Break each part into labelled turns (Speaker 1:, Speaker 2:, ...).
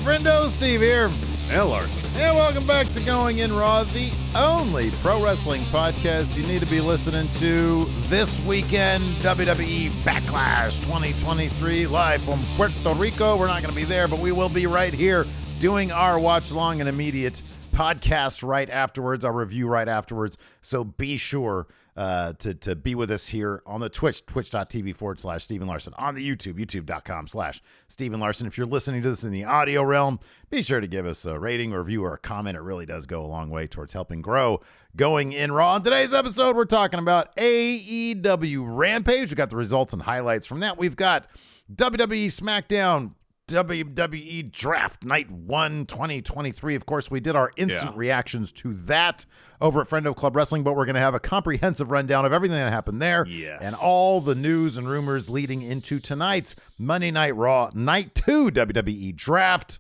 Speaker 1: Friendo, Steve here.
Speaker 2: And Larson.
Speaker 1: And welcome back to Going In Raw, the only pro wrestling podcast you need to be listening to this weekend. WWE Backlash 2023 live from Puerto Rico. We're not going to be there, but we will be right here doing our watch long and immediate podcast right afterwards, our review right afterwards. So be sure to be with us here on the twitch.tv/Steven Larson, on the youtube.com/Steven Larson. If you're listening to this in the audio realm, be sure to give us a rating or review or a comment. It really does go a long way towards helping grow Going In Raw. In today's episode, we're talking about AEW Rampage. We got the results and highlights from that. We've got WWE SmackDown WWE Draft Night 1 2023. Of course, we did our instant reactions to that over at Friendo Club Wrestling, but we're going to have a comprehensive rundown of everything that happened there and all the news and rumors leading into tonight's Monday Night Raw Night 2 WWE Draft.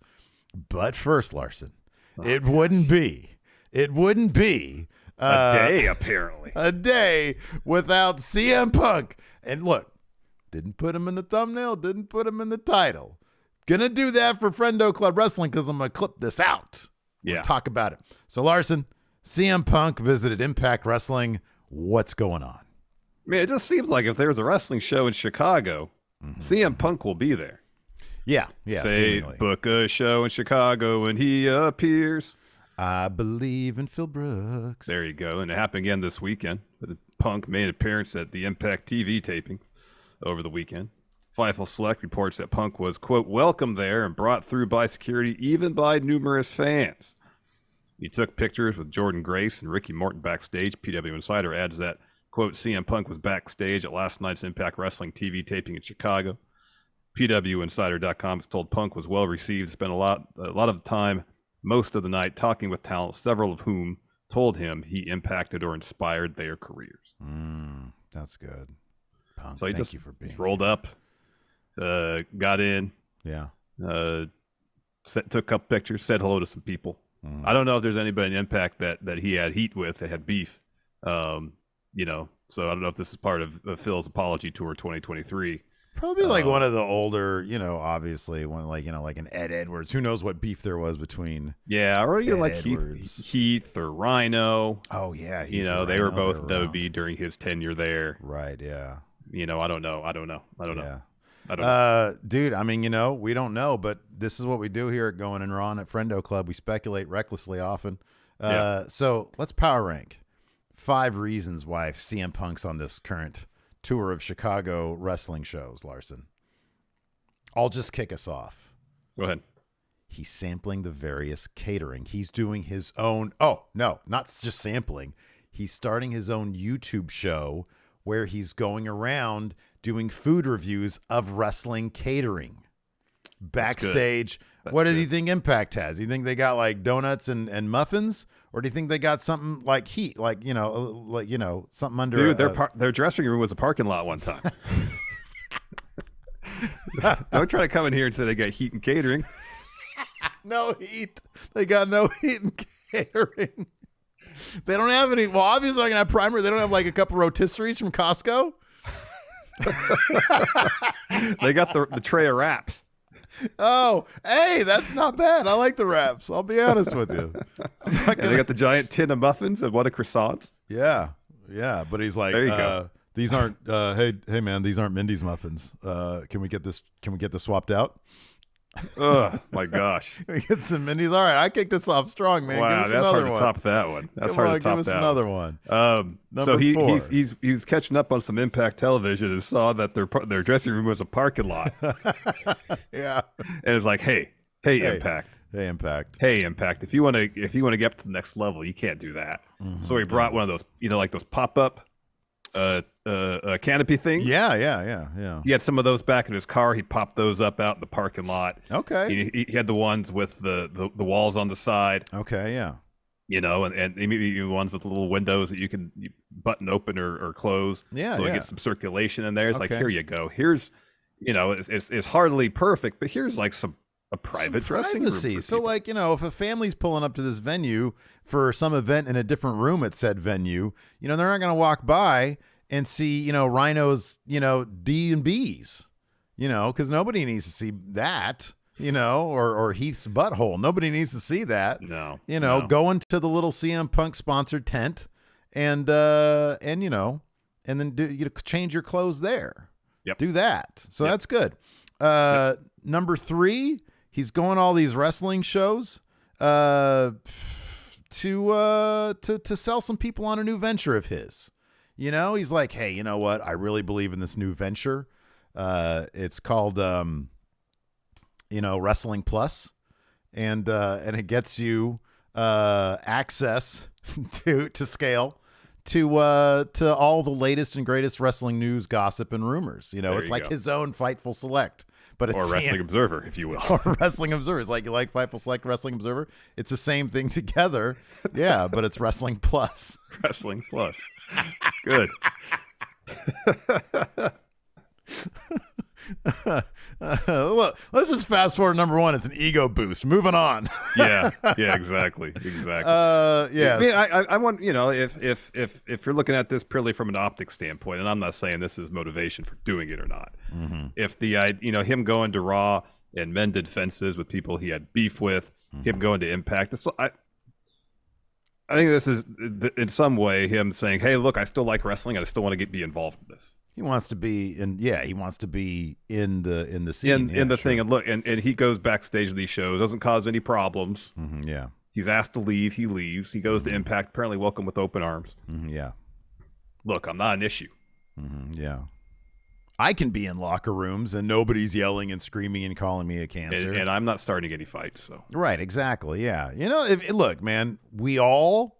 Speaker 1: But first, Larson, it wouldn't be
Speaker 2: a day, apparently.
Speaker 1: A day without CM Punk. And look, didn't put him in the thumbnail, didn't put him in the title. Gonna do that for Friendo Club Wrestling because I'm gonna clip this out. We'll talk about it. So Larson, CM Punk visited Impact Wrestling. What's going on?
Speaker 2: I mean, it just seems like if there's a wrestling show in Chicago, CM Punk will be there.
Speaker 1: Yeah.
Speaker 2: Say,
Speaker 1: seemingly.
Speaker 2: Book a show in Chicago and he appears.
Speaker 1: I believe in Phil Brooks.
Speaker 2: There you go. And it happened again this weekend. Punk made an appearance at the Impact TV tapings over the weekend. Fightful Select reports that Punk was, quote, welcomed there and brought through by security, even by numerous fans. He took pictures with Jordan Grace and Ricky Morton backstage. PW Insider adds that, quote, CM Punk was backstage at last night's Impact Wrestling TV taping in Chicago. PWInsider.com has told Punk was well received, spent a lot of time, most of the night, talking with talent, several of whom told him he impacted or inspired their careers.
Speaker 1: That's good. Punk,
Speaker 2: so he
Speaker 1: thank you for being
Speaker 2: rolled up. Got in,
Speaker 1: took
Speaker 2: a couple pictures, said hello to some people. I don't know if there's anybody in Impact that he had heat with, that had beef, so I don't know if this is part of Phil's apology tour 2023.
Speaker 1: Probably like one of the older, obviously one like an Ed Edwards. Who knows what beef there was between?
Speaker 2: Yeah, or
Speaker 1: Ed
Speaker 2: like
Speaker 1: Edwards.
Speaker 2: Heath or Rhino.
Speaker 1: Oh yeah,
Speaker 2: they were both WB during his tenure there.
Speaker 1: Right. Yeah.
Speaker 2: I don't know. Yeah.
Speaker 1: I don't know. Dude, I mean, we don't know, but this is what we do here at Going In Raw at Friendo Club. We speculate recklessly often. So let's power rank 5 reasons why CM Punk's on this current tour of Chicago wrestling shows, Larson. I'll just kick us off.
Speaker 2: Go ahead.
Speaker 1: He's sampling the various catering. He's doing his own. Oh, no, not just sampling. He's starting his own YouTube show where he's going around doing food reviews of wrestling catering. Backstage. What do you think Impact has? Do you think they got like donuts and muffins? Or do you think they got something like heat? Something under...
Speaker 2: Dude, their dressing room was a parking lot one time. Don't try to come in here and say they got heat and catering.
Speaker 1: No heat. They got no heat and catering. They don't have any... Well, obviously they're going to have primer. They don't have like a couple rotisseries from Costco.
Speaker 2: They got the tray of wraps.
Speaker 1: Oh, hey, that's not bad. I like the wraps. I'll be honest with you.
Speaker 2: They got the giant tin of muffins and one of croissants.
Speaker 1: Yeah. But he's like,
Speaker 2: there you go.
Speaker 1: These aren't. Hey, man, these aren't Mindy's muffins. Can we get this swapped out?
Speaker 2: Oh my gosh.
Speaker 1: Can we get some Mindy's? All right, I kicked this off strong, man.
Speaker 2: Wow, that's hard to top that one. That's hard to top that.
Speaker 1: Give us another one.
Speaker 2: So he's catching up on some Impact television and saw that their dressing room was a parking lot.
Speaker 1: Yeah,
Speaker 2: and it's like, hey, Impact.
Speaker 1: Hey, Impact.
Speaker 2: Hey, Impact. If you want to get up to the next level, you can't do that. So he brought one of those, like those pop up canopy things.
Speaker 1: Yeah.
Speaker 2: He had some of those back in his car. He popped those up out in the parking lot.
Speaker 1: Okay.
Speaker 2: He had the ones with the walls on the side.
Speaker 1: Okay, yeah.
Speaker 2: And maybe ones with little windows that you can button open or close.
Speaker 1: Yeah.
Speaker 2: So you get some circulation in there. It's like, here you go. Here's, it's hardly perfect, but here's like a private dressing room.
Speaker 1: So like, if a family's pulling up to this venue for some event in a different room at said venue, they're not going to walk by and see, Rhino's, D&B's, because nobody needs to see that. or Heath's butthole. Nobody needs to see that.
Speaker 2: No.
Speaker 1: Go into the little CM Punk sponsored tent and then change your clothes there.
Speaker 2: Yep.
Speaker 1: Do that. So that's good. Number 3, he's going all these wrestling shows to sell some people on a new venture of his. He's like, hey, you know what? I really believe in this new venture. It's called Wrestling Plus, and it gets you access to scale to all the latest and greatest wrestling news, gossip, and rumors. It's like his own Fightful Select, but it's
Speaker 2: Wrestling Observer, if you will.
Speaker 1: Or Wrestling Observer. It's like you like Fightful Select, Wrestling Observer. It's the same thing together. Yeah, but it's Wrestling Plus.
Speaker 2: Wrestling Plus. Good.
Speaker 1: Look, let's just fast forward. Number 1, it's an ego boost. Moving on.
Speaker 2: yeah, exactly.
Speaker 1: Yeah.
Speaker 2: I mean, I want, if you're looking at this purely from an optics standpoint, and I'm not saying this is motivation for doing it or not.
Speaker 1: Mm-hmm.
Speaker 2: If him going to Raw and mended fences with people he had beef with, him going to Impact, I think this is in some way him saying, "Hey, look, I still like wrestling. I still want to be involved in this."
Speaker 1: He wants to be in. Yeah, he wants to be in the scene,
Speaker 2: in the thing, and look, and he goes backstage of these shows, doesn't cause any problems.
Speaker 1: Mm-hmm, yeah,
Speaker 2: he's asked to leave, he leaves. He goes to Impact, apparently welcome with open arms.
Speaker 1: Mm-hmm, yeah,
Speaker 2: look, I'm not an issue.
Speaker 1: Mm-hmm, yeah, I can be in locker rooms and nobody's yelling and screaming and calling me a cancer,
Speaker 2: and I'm not starting any fights. So
Speaker 1: right, exactly, yeah. Look, man, we all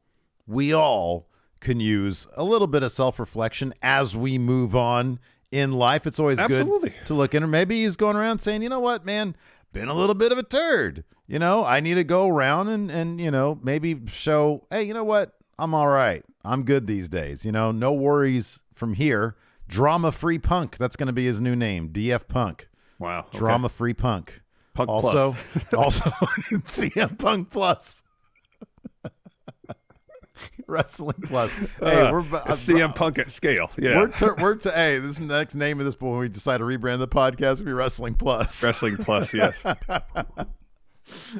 Speaker 1: can use a little bit of self-reflection as we move on in life. It's always good to look in. Maybe he's going around saying, you know what, man, been a little bit of a turd. I need to go around and maybe show, hey, you know what? I'm all right. I'm good these days. No worries from here. Drama-free Punk. That's going to be his new name. DF Punk.
Speaker 2: Wow. Okay.
Speaker 1: Drama-free Punk.
Speaker 2: Punk
Speaker 1: also,
Speaker 2: Plus.
Speaker 1: also CM Punk Plus. Wrestling Plus. Hey, we're
Speaker 2: CM Punk at scale. Yeah,
Speaker 1: hey, this next name of this when we decide to rebrand the podcast will be Wrestling Plus.
Speaker 2: Wrestling Plus, yes.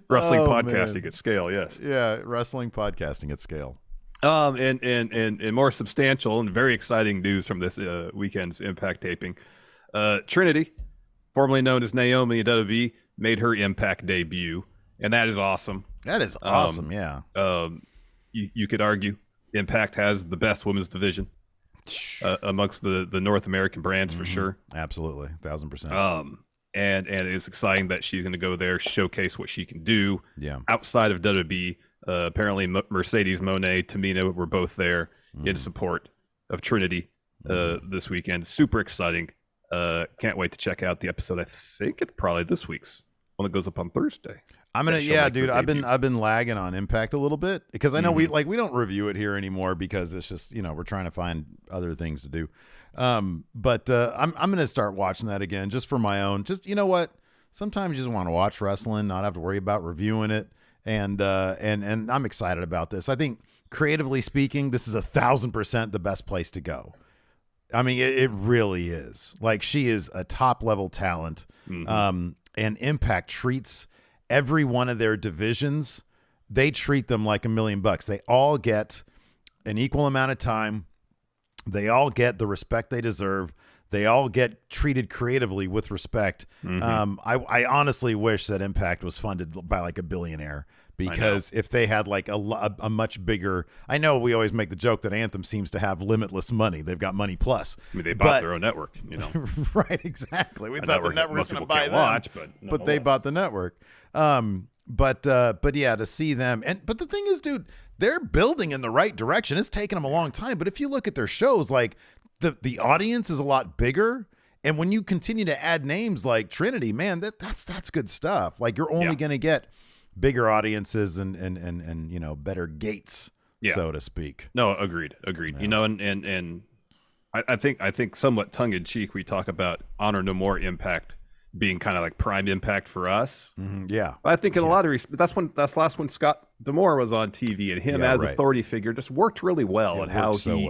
Speaker 2: Wrestling podcasting at scale, yes.
Speaker 1: Yeah, wrestling podcasting at scale.
Speaker 2: And more substantial and very exciting news from this weekend's Impact taping. Trinity, formerly known as Naomi in WWE, made her Impact debut, and that is awesome.
Speaker 1: That is awesome. Yeah.
Speaker 2: You could argue Impact has the best women's division amongst the North American brands for sure.
Speaker 1: Absolutely, 1,000%.
Speaker 2: And it's exciting that she's going to go there, showcase what she can do.
Speaker 1: Yeah.
Speaker 2: Outside of WWE, apparently Mercedes Moné, Tamina were both there in support of Trinity this weekend. Super exciting. Can't wait to check out the episode. I think it's probably this week's one that goes up on Thursday.
Speaker 1: Dude. I've been lagging on Impact a little bit because I know we don't review it here anymore because it's just we're trying to find other things to do. But I'm gonna start watching that again just for my own. Just what? Sometimes you just want to watch wrestling, not have to worry about reviewing it, and I'm excited about this. I think creatively speaking, this is 1,000% the best place to go. I mean, it really is. Like she is a top level talent, and Impact treats every one of their divisions, they treat them like $1 million. They all get an equal amount of time. They all get the respect they deserve. They all get treated creatively with respect. I honestly wish that Impact was funded by like a billionaire because if they had like a much bigger, I know we always make the joke that Anthem seems to have limitless money. They've got money plus.
Speaker 2: I mean, they bought their own network,
Speaker 1: Right, exactly. We thought the network was going to buy them, but they bought the network. But yeah, to see them but the thing is, dude, they're building in the right direction. It's taken them a long time, but if you look at their shows, like the audience is a lot bigger. And when you continue to add names like Trinity, man, that's good stuff. Like you're only going to get bigger audiences and better gates, so to speak.
Speaker 2: No, agreed. Yeah. And I think somewhat tongue in cheek, we talk about Honor No More Impact being kind of like prime Impact for us.
Speaker 1: Yeah.
Speaker 2: I think in a lot of respects, that's last when Scott D'Amore was on TV, and him as authority figure just worked really well, and how he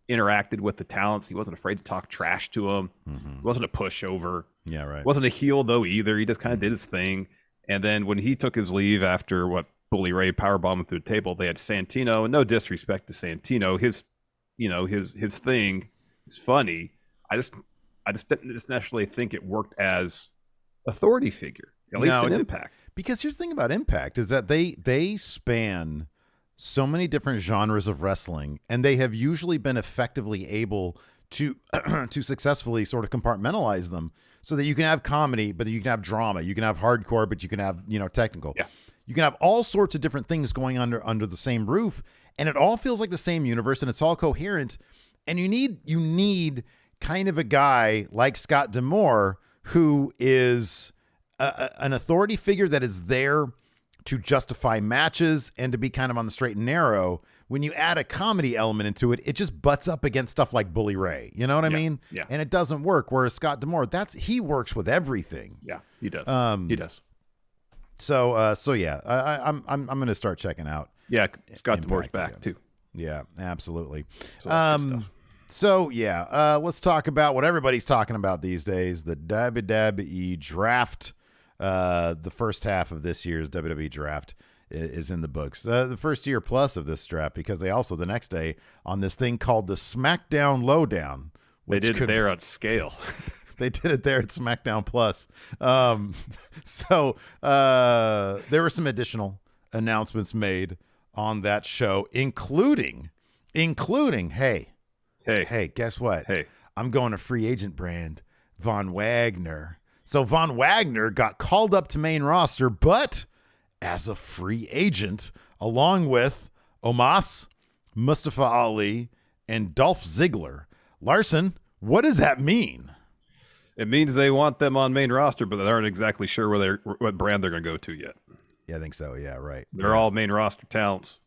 Speaker 2: interacted with the talents. He wasn't afraid to talk trash to them. He wasn't a pushover.
Speaker 1: Yeah, right.
Speaker 2: Wasn't a heel though either. He just kind of did his thing. And then when he took his leave after Bully Ray powerbombed him through the table, they had Santino. And no disrespect to Santino, his thing is funny. I just didn't necessarily think it worked as authority figure, at least in Impact.
Speaker 1: Because here's the thing about Impact is that they span so many different genres of wrestling, and they have usually been effectively able to to successfully sort of compartmentalize them so that you can have comedy, but you can have drama, you can have hardcore, but you can have, technical.
Speaker 2: Yeah.
Speaker 1: You can have all sorts of different things going under the same roof, and it all feels like the same universe, and it's all coherent. And you need kind of a guy like Scott D'Amore who is an authority figure that is there to justify matches and to be kind of on the straight and narrow. When you add a comedy element into it, it just butts up against stuff like Bully Ray. You know what I mean?
Speaker 2: Yeah.
Speaker 1: And it doesn't work. Whereas Scott D'Amore, he works with everything.
Speaker 2: Yeah, he does. He does.
Speaker 1: So yeah, I'm going to start checking out.
Speaker 2: Yeah, Scott D'Amore's back
Speaker 1: again.
Speaker 2: too.
Speaker 1: Yeah, absolutely.
Speaker 2: So that's good stuff.
Speaker 1: So yeah, let's talk about what everybody's talking about these days: the WWE Draft. The first half of this year's WWE Draft is in the books. The first year plus of this draft, because they also the next day on this thing called the SmackDown Lowdown.
Speaker 2: They did it there on scale.
Speaker 1: They did it there at SmackDown Plus. So there were some additional announcements made on that show, including, hey, guess what?
Speaker 2: Hey,
Speaker 1: I'm going to free agent brand Von Wagner. So Von Wagner got called up to main roster, but as a free agent, along with Omos, Mustafa Ali, and Dolph Ziggler. Larson, what does that mean?
Speaker 2: It means they want them on main roster, but they aren't exactly sure what brand they're going to go to yet.
Speaker 1: Yeah, I think so. Yeah, right.
Speaker 2: They're all main roster talents,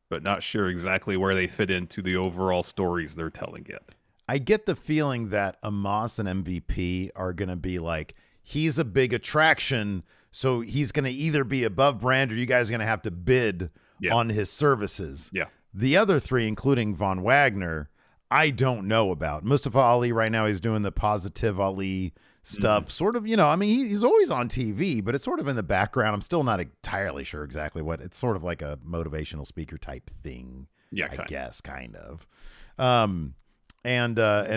Speaker 2: but not sure exactly where they fit into the overall stories they're telling yet.
Speaker 1: I get the feeling that Omos and MVP are going to be like, he's a big attraction, so he's going to either be above brand or you guys are going to have to bid on his services. Yeah. The other three, including Von Wagner, I don't know about. Mustafa Ali right now, he's doing the Positive Ali stuff. Sort of, he's always on TV, but it's sort of in the background. I'm still not entirely sure exactly what. It's sort of like a motivational speaker type thing. Yeah, I guess, kind of. And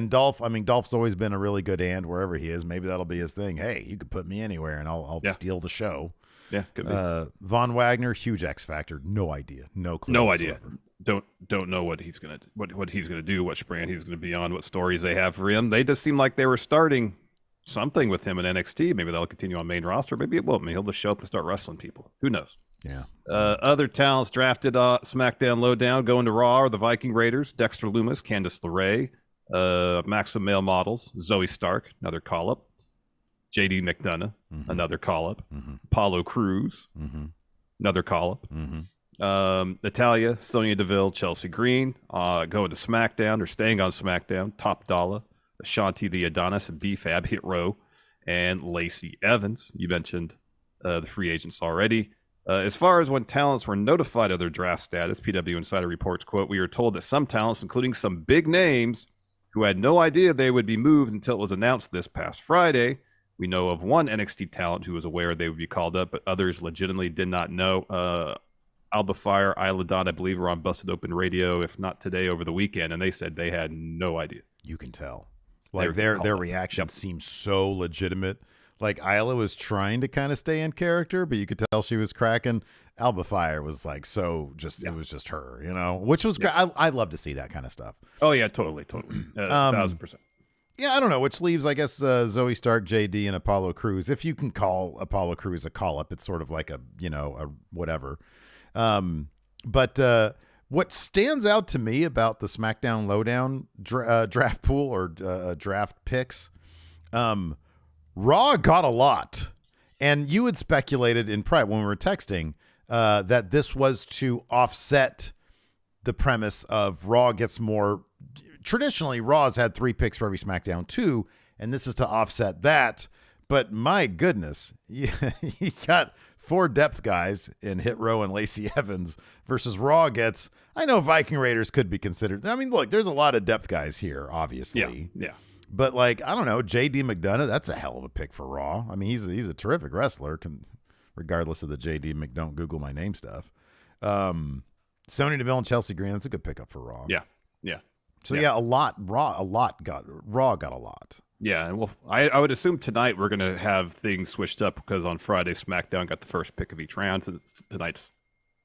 Speaker 1: Dolph, Dolph's always been a really good and wherever he is. Maybe that'll be his thing. Hey, you could put me anywhere and I'll steal the show.
Speaker 2: Yeah, could be.
Speaker 1: Von Wagner, huge X factor. No idea. No clue.
Speaker 2: No idea. Don't know what he's gonna do, which brand he's gonna be on, what stories they have for him. They just seem like they were starting something with him in NXT. Maybe they'll continue on main roster. Maybe it won't. Maybe he'll just show up and start wrestling people. Who knows?
Speaker 1: Yeah.
Speaker 2: Other talents drafted SmackDown Lowdown going to Raw are the Viking Raiders, Dexter Lumis, Candice LeRae, Maximum Male Models, Zoe Stark, another call-up, JD McDonough, another call-up, Apollo Crews, another call-up, Natalia, Sonya Deville, Chelsea Green, going to SmackDown or staying on SmackDown, Top Dollar, Ashanti the Adonis, and B-Fab, Hit Row, and Lacey Evans. You mentioned the free agents already. As far as when talents were notified of their draft status, PW Insider reports, quote, "We were told that some talents, including some big names who had no idea they would be moved until it was announced this past Friday. We know of one NXT talent who was aware they would be called up, but others legitimately did not know. Alba Fire, Isla Dawn, I believe, were on Busted Open Radio, if not today, over the weekend, and they said they had no idea."
Speaker 1: You can tell. Like their reaction seems so legitimate. Like Isla was trying to kind of stay in character, but you could tell she was cracking. Alba Fire was like it was just her, which was great. I love to see that kind of stuff.
Speaker 2: Oh yeah, totally, 1,000%.
Speaker 1: Yeah, I don't know, which leaves, I guess, Zoe Stark, JD, and Apollo Crews. If you can call Apollo Crews a call-up, it's sort of like a whatever. But what stands out to me about the SmackDown Lowdown draft pool or draft picks, Raw got a lot. And you had speculated in private when we were texting that this was to offset the premise of Raw gets more. Traditionally, Raw's had 3 picks for every SmackDown 2, and this is to offset that. But my goodness, you got 4 depth guys in Hit Row and Lacey Evans versus Raw gets, I know Viking Raiders could be considered. I mean, look, there's a lot of depth guys here, obviously.
Speaker 2: Yeah.
Speaker 1: But, like, I don't know, J.D. McDonough, that's a hell of a pick for Raw. I mean, he's a terrific wrestler, regardless of the J.D. Don't Google my name stuff. Sonya Deville and Chelsea Green, that's a good pickup for Raw.
Speaker 2: Yeah.
Speaker 1: So, Raw got a lot.
Speaker 2: Yeah, and I would assume tonight we're going to have things switched up because on Friday, SmackDown got the first pick of each round. So tonight's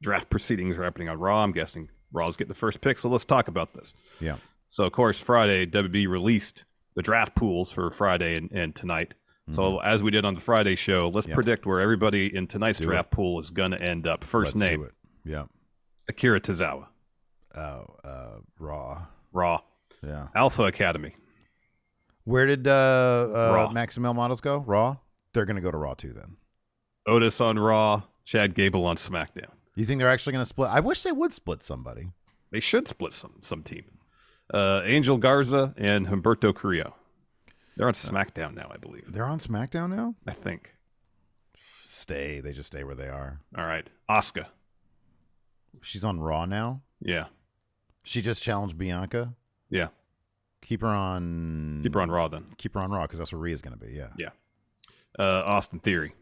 Speaker 2: draft proceedings are happening on Raw. I'm guessing Raw's getting the first pick. So let's talk about this.
Speaker 1: Yeah.
Speaker 2: So, of course, Friday, WB released the draft pools for Friday and tonight. So as we did on the Friday show, let's predict where everybody in tonight's draft pool is going to end up. First
Speaker 1: Let's
Speaker 2: name.
Speaker 1: do it. Yeah.
Speaker 2: Akira Tozawa.
Speaker 1: Raw.
Speaker 2: Yeah.
Speaker 1: Yeah.
Speaker 2: Alpha Academy.
Speaker 1: Where did
Speaker 2: Raw.
Speaker 1: Maximil Models go? Raw? They're going to go to Raw too then.
Speaker 2: Otis on Raw. Chad Gable on SmackDown.
Speaker 1: You think they're actually going to split? I wish they would split somebody.
Speaker 2: They should split some team. Angel Garza and Humberto Carrillo. They're on SmackDown now, I believe.
Speaker 1: They're on SmackDown now?
Speaker 2: I think.
Speaker 1: They just stay where they are.
Speaker 2: All right. Asuka.
Speaker 1: She's on Raw now?
Speaker 2: Yeah.
Speaker 1: She just challenged Bianca?
Speaker 2: Yeah.
Speaker 1: Keep her on
Speaker 2: Raw then.
Speaker 1: Keep her on Raw because that's where Rhea's going to be, yeah.
Speaker 2: Yeah. Austin Theory.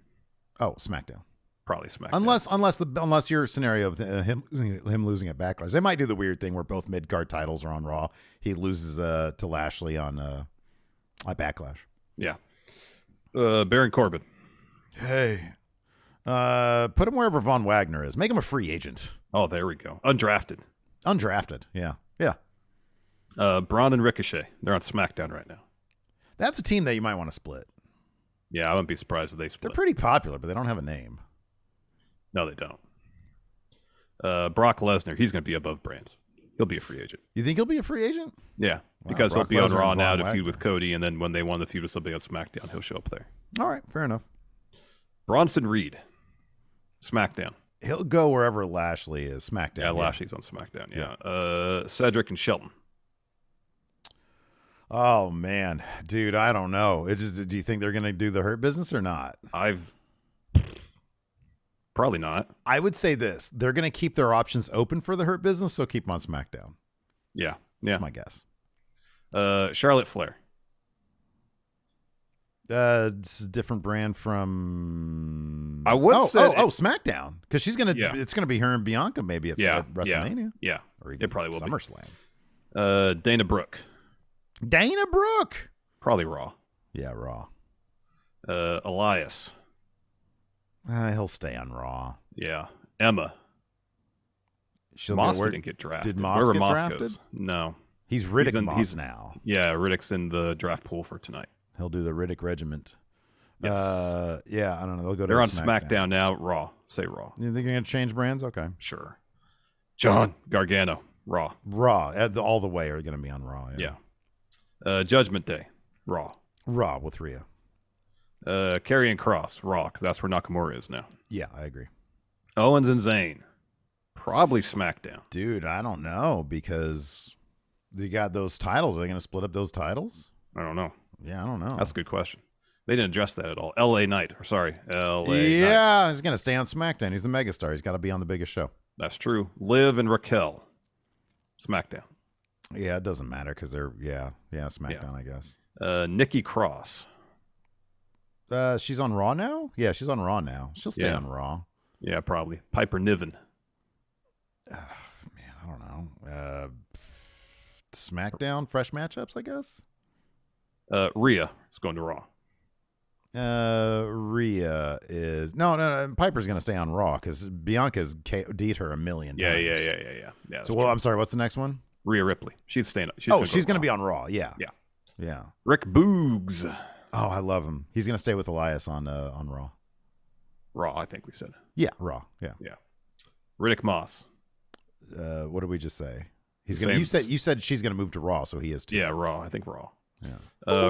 Speaker 1: Oh, SmackDown.
Speaker 2: Probably SmackDown.
Speaker 1: Unless your scenario of him losing at Backlash. They might do the weird thing where both mid-card titles are on Raw. He loses to Lashley on at Backlash.
Speaker 2: Yeah. Baron Corbin.
Speaker 1: Hey. Put him wherever Von Wagner is. Make him a free agent.
Speaker 2: Oh, there we go. Undrafted.
Speaker 1: Yeah. Yeah.
Speaker 2: Braun and Ricochet. They're on SmackDown right now.
Speaker 1: That's a team that you might want to split.
Speaker 2: Yeah, I wouldn't be surprised if they split.
Speaker 1: They're pretty popular, but they don't have a name.
Speaker 2: No, they don't. Brock Lesnar, he's going to be above Brands. He'll be a free agent.
Speaker 1: You think he'll be a free agent?
Speaker 2: Yeah, because he'll be on Raw now to feud with Cody, and then when they won the feud with somebody on SmackDown, he'll show up there.
Speaker 1: All right, fair enough.
Speaker 2: Bronson Reed, SmackDown.
Speaker 1: He'll go wherever Lashley is. SmackDown.
Speaker 2: Yeah, Lashley's on SmackDown. Yeah. Cedric and Shelton.
Speaker 1: Oh man, dude, I don't know. Do you think they're going to do the Hurt Business or not?
Speaker 2: Probably not.
Speaker 1: I would say this: they're going to keep their options open for the Hurt Business, so keep them on SmackDown.
Speaker 2: Yeah.
Speaker 1: That's my guess.
Speaker 2: Charlotte Flair.
Speaker 1: It's a different brand from.
Speaker 2: I would say
Speaker 1: SmackDown, because she's gonna. Yeah. It's gonna be her and Bianca maybe at WrestleMania.
Speaker 2: Yeah.
Speaker 1: Or even
Speaker 2: it probably will
Speaker 1: SummerSlam.
Speaker 2: Dana Brooke.
Speaker 1: Dana Brooke.
Speaker 2: Probably Raw.
Speaker 1: Yeah, Raw.
Speaker 2: Elias.
Speaker 1: He'll stay on Raw.
Speaker 2: Yeah. Emma. Moss didn't get drafted.
Speaker 1: Did Moss get drafted?
Speaker 2: Goes. No.
Speaker 1: He's Riddick Moss now.
Speaker 2: Yeah, Riddick's in the draft pool for tonight.
Speaker 1: He'll do the Riddick Regiment.
Speaker 2: Yes.
Speaker 1: Yeah, I don't know.
Speaker 2: They're on SmackDown now. Raw. Say Raw.
Speaker 1: You think you're going to change brands? Okay.
Speaker 2: Sure. John Gargano. Raw.
Speaker 1: Raw. All the way are going to be on Raw.
Speaker 2: Yeah. Judgment Day. Raw.
Speaker 1: Raw with Rhea.
Speaker 2: Karrion Kross. Raw, because that's where Nakamura is now.
Speaker 1: Yeah, I agree.
Speaker 2: Owens and Zayn. Probably SmackDown.
Speaker 1: Dude, I don't know, because they got those titles. Are they going to split up those titles?
Speaker 2: I don't know.
Speaker 1: Yeah, I don't know.
Speaker 2: That's a good question. They didn't address that at all. LA Knight.
Speaker 1: Yeah, he's going to stay on SmackDown. He's the megastar. He's got to be on the biggest show.
Speaker 2: That's true. Liv and Raquel. SmackDown.
Speaker 1: Yeah, it doesn't matter because they're, SmackDown, I guess.
Speaker 2: Nikki Cross.
Speaker 1: She's on Raw now? Yeah, she's on Raw now. She'll stay on Raw.
Speaker 2: Yeah, probably. Piper Niven.
Speaker 1: Man, I don't know. SmackDown, fresh matchups, I guess.
Speaker 2: Rhea is going to Raw.
Speaker 1: Rhea is no. Piper's going to stay on Raw because Bianca's D'd her a million times.
Speaker 2: Yeah.
Speaker 1: So, I'm sorry. What's the next one?
Speaker 2: Rhea Ripley. She's staying. She's
Speaker 1: going to be on Raw. Yeah.
Speaker 2: Rick Boogs.
Speaker 1: Oh, I love him. He's going to stay with Elias on Raw.
Speaker 2: Raw, I think we said.
Speaker 1: Yeah, Raw. Yeah.
Speaker 2: Riddick Moss.
Speaker 1: What did we just say? He's going to. You said she's going to move to Raw, so he is too.
Speaker 2: Yeah, Raw. I think Raw.
Speaker 1: Yeah.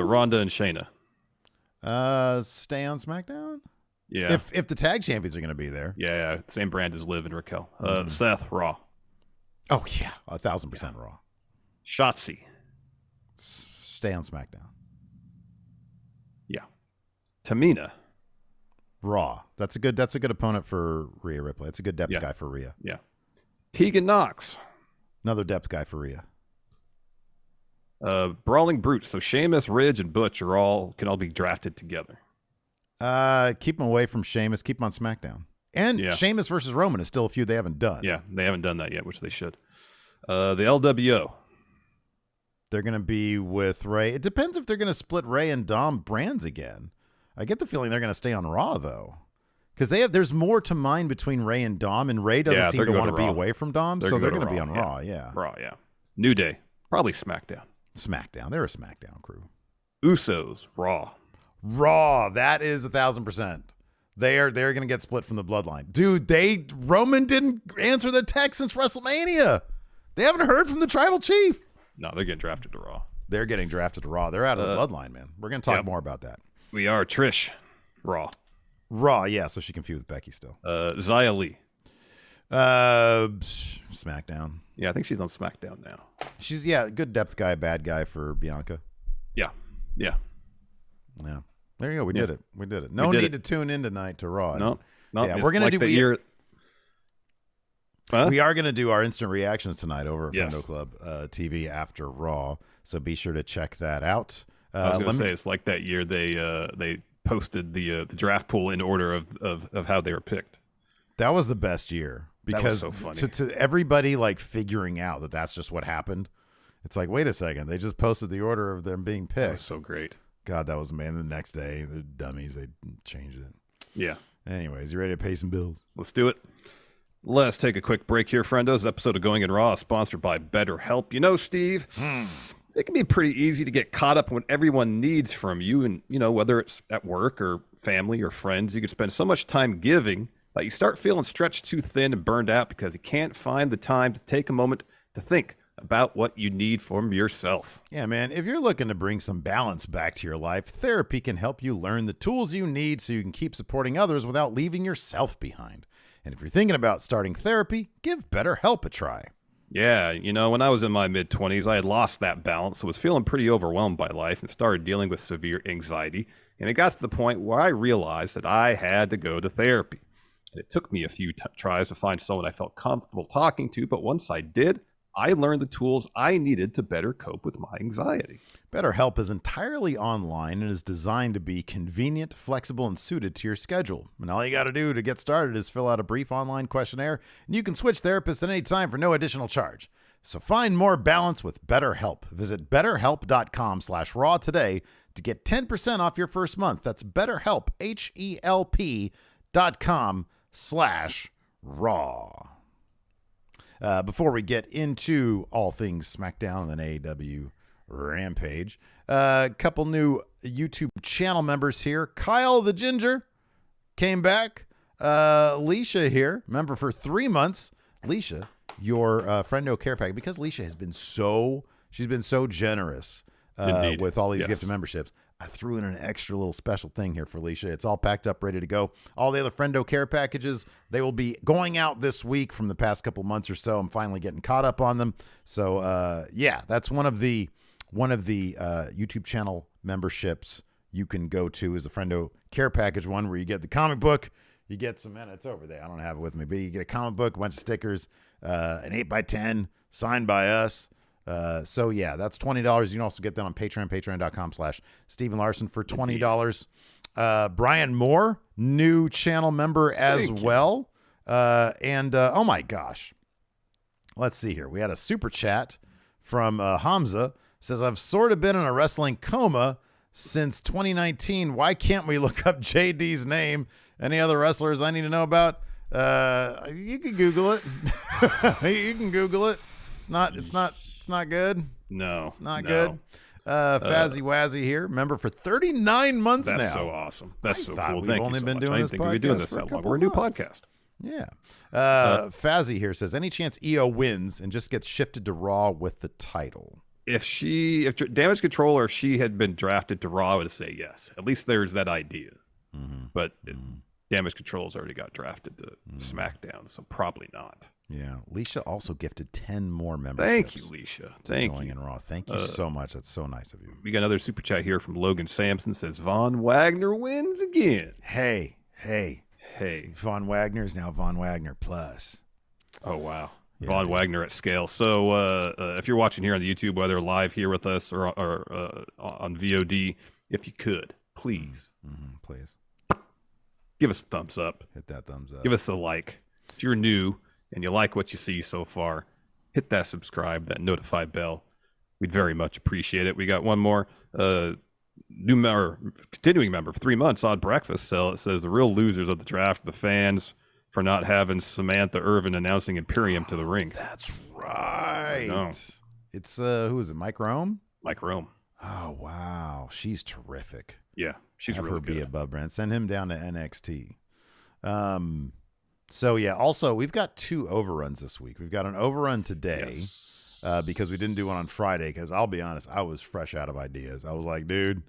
Speaker 2: Ronda and Shayna.
Speaker 1: Stay on SmackDown.
Speaker 2: Yeah.
Speaker 1: If the tag champions are going to be there.
Speaker 2: Yeah. Same brand as Liv and Raquel. Seth, Raw.
Speaker 1: Oh yeah, 1,000% Raw.
Speaker 2: Shotzi.
Speaker 1: Stay on SmackDown.
Speaker 2: Yeah. Tamina.
Speaker 1: Raw. That's a good opponent for Rhea Ripley. That's a good depth guy for Rhea.
Speaker 2: Yeah. Tegan Knox.
Speaker 1: Another depth guy for Rhea.
Speaker 2: Brawling Brutes. So Sheamus, Ridge, and Butch can all be drafted together.
Speaker 1: Keep them away from Sheamus. Keep them on SmackDown. And Sheamus versus Roman is still a feud they haven't done.
Speaker 2: Yeah, they haven't done that yet, which they should. The LWO.
Speaker 1: They're going to be with Ray. It depends if they're going to split Ray and Dom brands again. I get the feeling they're going to stay on Raw, though. Because there's more to mine between Ray and Dom, and Ray doesn't seem to want to be away from Dom, so they're going to be on Raw,
Speaker 2: Raw, yeah. New Day. Probably SmackDown.
Speaker 1: SmackDown. They're a SmackDown crew.
Speaker 2: Usos. Raw.
Speaker 1: Raw. That is 1,000%. They're going to get split from the Bloodline. Dude, Roman didn't answer their text since WrestleMania. They haven't heard from the Tribal Chief.
Speaker 2: No, they're getting drafted to Raw.
Speaker 1: They're getting drafted to Raw. They're out of the Bloodline, man. We're going to talk more about that.
Speaker 2: We are. Trish. Raw.
Speaker 1: Raw, yeah, so she can feud with Becky still.
Speaker 2: Xia Li.
Speaker 1: SmackDown.
Speaker 2: Yeah, I think she's on SmackDown now.
Speaker 1: She's, good depth guy, bad guy for Bianca.
Speaker 2: Yeah.
Speaker 1: There you go. We did it. No need to tune in tonight to Raw.
Speaker 2: No.
Speaker 1: Yeah, we're going to do
Speaker 2: year.
Speaker 1: We are going to do our instant reactions tonight over at Friendo Club TV after Raw, so be sure to check that out.
Speaker 2: I was going to say, it's like that year they posted the draft pool in order of how they were picked.
Speaker 1: That was the best year because
Speaker 2: that was so funny.
Speaker 1: To everybody like figuring out that that's just what happened. It's like, wait a second, they just posted the order of them being picked.
Speaker 2: That was so great.
Speaker 1: God, that was man. The next day, the dummies, they changed it.
Speaker 2: Yeah.
Speaker 1: Anyways, you ready to pay some bills?
Speaker 2: Let's do it. Let's take a quick break here, friendos. This episode of Going in Raw is sponsored by BetterHelp. You know, Steve, it can be pretty easy to get caught up in what everyone needs from you. And, whether it's at work or family or friends, you can spend so much time giving that you start feeling stretched too thin and burned out because you can't find the time to take a moment to think about what you need from yourself.
Speaker 1: Yeah, man. If you're looking to bring some balance back to your life, therapy can help you learn the tools you need so you can keep supporting others without leaving yourself behind. And if you're thinking about starting therapy, give BetterHelp a try.
Speaker 2: Yeah, when I was in my mid-20s, I had lost that balance, so was feeling pretty overwhelmed by life and started dealing with severe anxiety. And it got to the point where I realized that I had to go to therapy. And it took me a few tries to find someone I felt comfortable talking to, but once I did, I learned the tools I needed to better cope with my anxiety.
Speaker 1: BetterHelp is entirely online and is designed to be convenient, flexible, and suited to your schedule. And all you got to do to get started is fill out a brief online questionnaire, and you can switch therapists at any time for no additional charge. So find more balance with BetterHelp. Visit BetterHelp.com/raw today to get 10% off your first month. That's BetterHelp, HELP.com/raw. Before we get into all things SmackDown and then AEW Rampage, a couple new YouTube channel members here. Kyle the Ginger came back. Leisha here, member for 3 months. Leisha, your Friendo care pack, because Leisha has been she's been so generous with all these gifted memberships. I threw in an extra little special thing here for Leisha. It's all packed up, ready to go. All the other Friendo care packages, they will be going out this week from the past couple months or so. I'm finally getting caught up on them. So, that's one of the YouTube channel memberships you can go to is the Friendo care package one where you get the comic book. You get some, and it's over there. I don't have it with me, but you get a comic book, a bunch of stickers, an 8x10 signed by us. That's $20. You can also get that on Patreon, patreon.com/Stephen Larson for $20. Brian Moore, new channel member as well. Oh my gosh. Let's see here. We had a super chat from Hamza. Says, I've sort of been in a wrestling coma since 2019. Why can't we look up JD's name? Any other wrestlers I need to know about? You can Google it. You can Google it. It's not good.
Speaker 2: No.
Speaker 1: It's not good. Fazzy Wazzy here, member for 39 months now.
Speaker 2: That's so awesome. That's so cool.
Speaker 1: We've
Speaker 2: Thank
Speaker 1: only
Speaker 2: you so
Speaker 1: been
Speaker 2: much.
Speaker 1: doing
Speaker 2: I
Speaker 1: this
Speaker 2: didn't think we'd be doing this that long. We're a new podcast.
Speaker 1: Yeah. Fazzy here says, any chance EO wins and just gets shifted to Raw with the title?
Speaker 2: If Damage Control or she had been drafted to Raw, I would say yes. At least there's that idea. Mm-hmm. But Damage Control's already got drafted to SmackDown, so probably not.
Speaker 1: Yeah. Leisha also gifted 10 more memberships.
Speaker 2: Thank you, Leisha. Thank you.
Speaker 1: Going in Raw. Thank you so much. That's so nice of you.
Speaker 2: We got another super chat here from Logan Sampson. Says, Von Wagner wins again.
Speaker 1: Hey, Hey, Von Wagner is now Von Wagner Plus.
Speaker 2: Oh, wow.
Speaker 1: Yeah,
Speaker 2: Von Wagner at scale. So if you're watching here on the YouTube, whether live here with us or on VOD, if you could, please.
Speaker 1: Please.
Speaker 2: Give us a thumbs up.
Speaker 1: Hit that thumbs up.
Speaker 2: Give us a like. If you're new and you like what you see so far, hit that subscribe, that notify bell. We'd very much appreciate it. We got one more new member, continuing member for 3 months on Breakfast. So it says the real losers of the draft, the fans, for not having Samantha Irvin announcing Imperium to the ring.
Speaker 1: That's right.
Speaker 2: No.
Speaker 1: It's who is it? Mike Rome?
Speaker 2: Mike Rome.
Speaker 1: Oh wow, she's terrific.
Speaker 2: Yeah, she's
Speaker 1: Have
Speaker 2: really
Speaker 1: her
Speaker 2: good.
Speaker 1: Be above brand. Send him down to NXT. So yeah. Also, we've got 2 overruns this week. We've got an overrun today because we didn't do one on Friday. Because I'll be honest, I was fresh out of ideas. I was like, dude,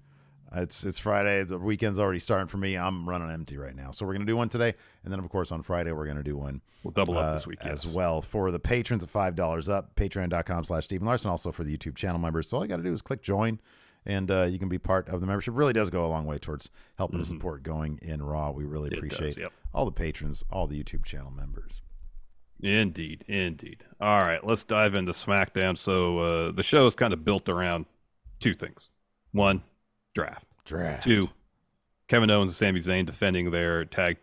Speaker 1: it's Friday. The weekend's already starting for me. I'm running empty right now. So we're gonna do one today, and then of course on Friday we're gonna do one.
Speaker 2: We'll double up this week
Speaker 1: as well for the patrons at $5 up. Patreon.com/Stephen Larson. Also for the YouTube channel members. So all you got to do is click join. And you can be part of the membership. It really does go a long way towards helping to support Going in Raw. We really appreciate all the patrons, all the YouTube channel members.
Speaker 2: Indeed. All right, let's dive into SmackDown. So the show is kind of built around 2 things. 1, draft. 2, Kevin Owens and Sami Zayn defending their tag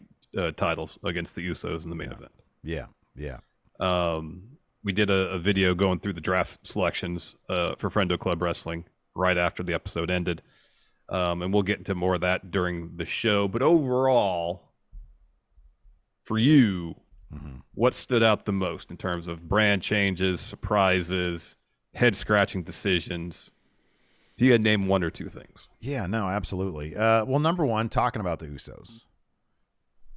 Speaker 2: titles against the Usos in the main event.
Speaker 1: Yeah.
Speaker 2: We did a video going through the draft selections for Friendo Club Wrestling right after the episode ended. And we'll get into more of that during the show. But overall, for you, what stood out the most in terms of brand changes, surprises, head-scratching decisions? If you had to name 1 or 2 things.
Speaker 1: Yeah, no, absolutely. Well, number 1, talking about the Usos.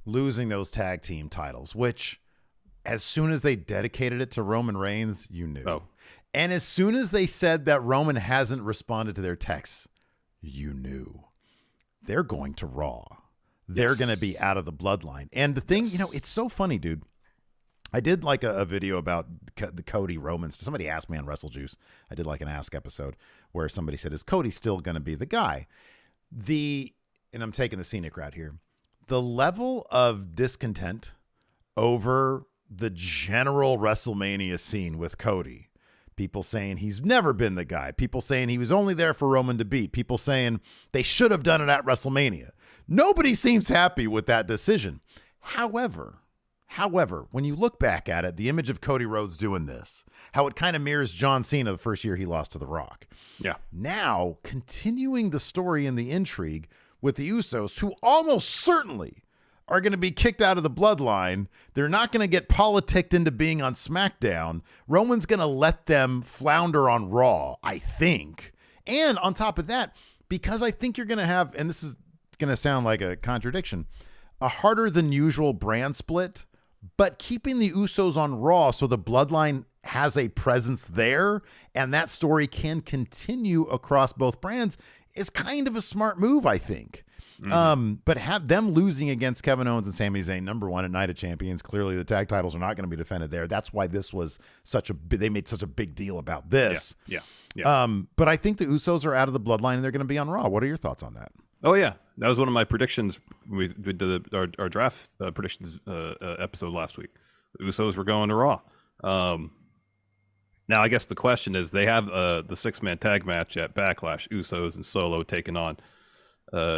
Speaker 1: Losing those tag team titles, which as soon as they dedicated it to Roman Reigns, you knew.
Speaker 2: Oh.
Speaker 1: And as soon as they said that Roman hasn't responded to their texts, you knew they're going to Raw. They're going to be out of the bloodline. And the thing, it's so funny, dude. I did like a video about the Cody Roman. Somebody asked me on Wrestle Juice. I did like an Ask episode where somebody said, is Cody still going to be the guy? And I'm taking the scenic route here. The level of discontent over the general WrestleMania scene with Cody. People saying he's never been the guy. People saying he was only there for Roman to beat. People saying they should have done it at WrestleMania. Nobody seems happy with that decision. However, when you look back at it, the image of Cody Rhodes doing this, how it kind of mirrors John Cena the first year he lost to The Rock.
Speaker 2: Yeah.
Speaker 1: Now, continuing the story and the intrigue with the Usos, who almost certainly are going to be kicked out of the bloodline. They're not going to get politicked into being on SmackDown. Roman's going to let them flounder on Raw, I think. And on top of that, because I think you're going to have, and this is going to sound like a contradiction, a harder than usual brand split, but keeping the Usos on Raw so the bloodline has a presence there and that story can continue across both brands is kind of a smart move, I think. But have them losing against Kevin Owens and Sami Zayn, number 1 at Night of Champions. Clearly the tag titles are not going to be defended there. That's why this was they made such a big deal about this.
Speaker 2: Yeah.
Speaker 1: But I think the Usos are out of the bloodline and they're going to be on Raw. What are your thoughts on that?
Speaker 2: Oh yeah, that was one of my predictions. We did our draft predictions episode last week. The Usos were going to Raw. Now I guess the question is, they have the 6-man tag match at Backlash. Usos and Solo taking on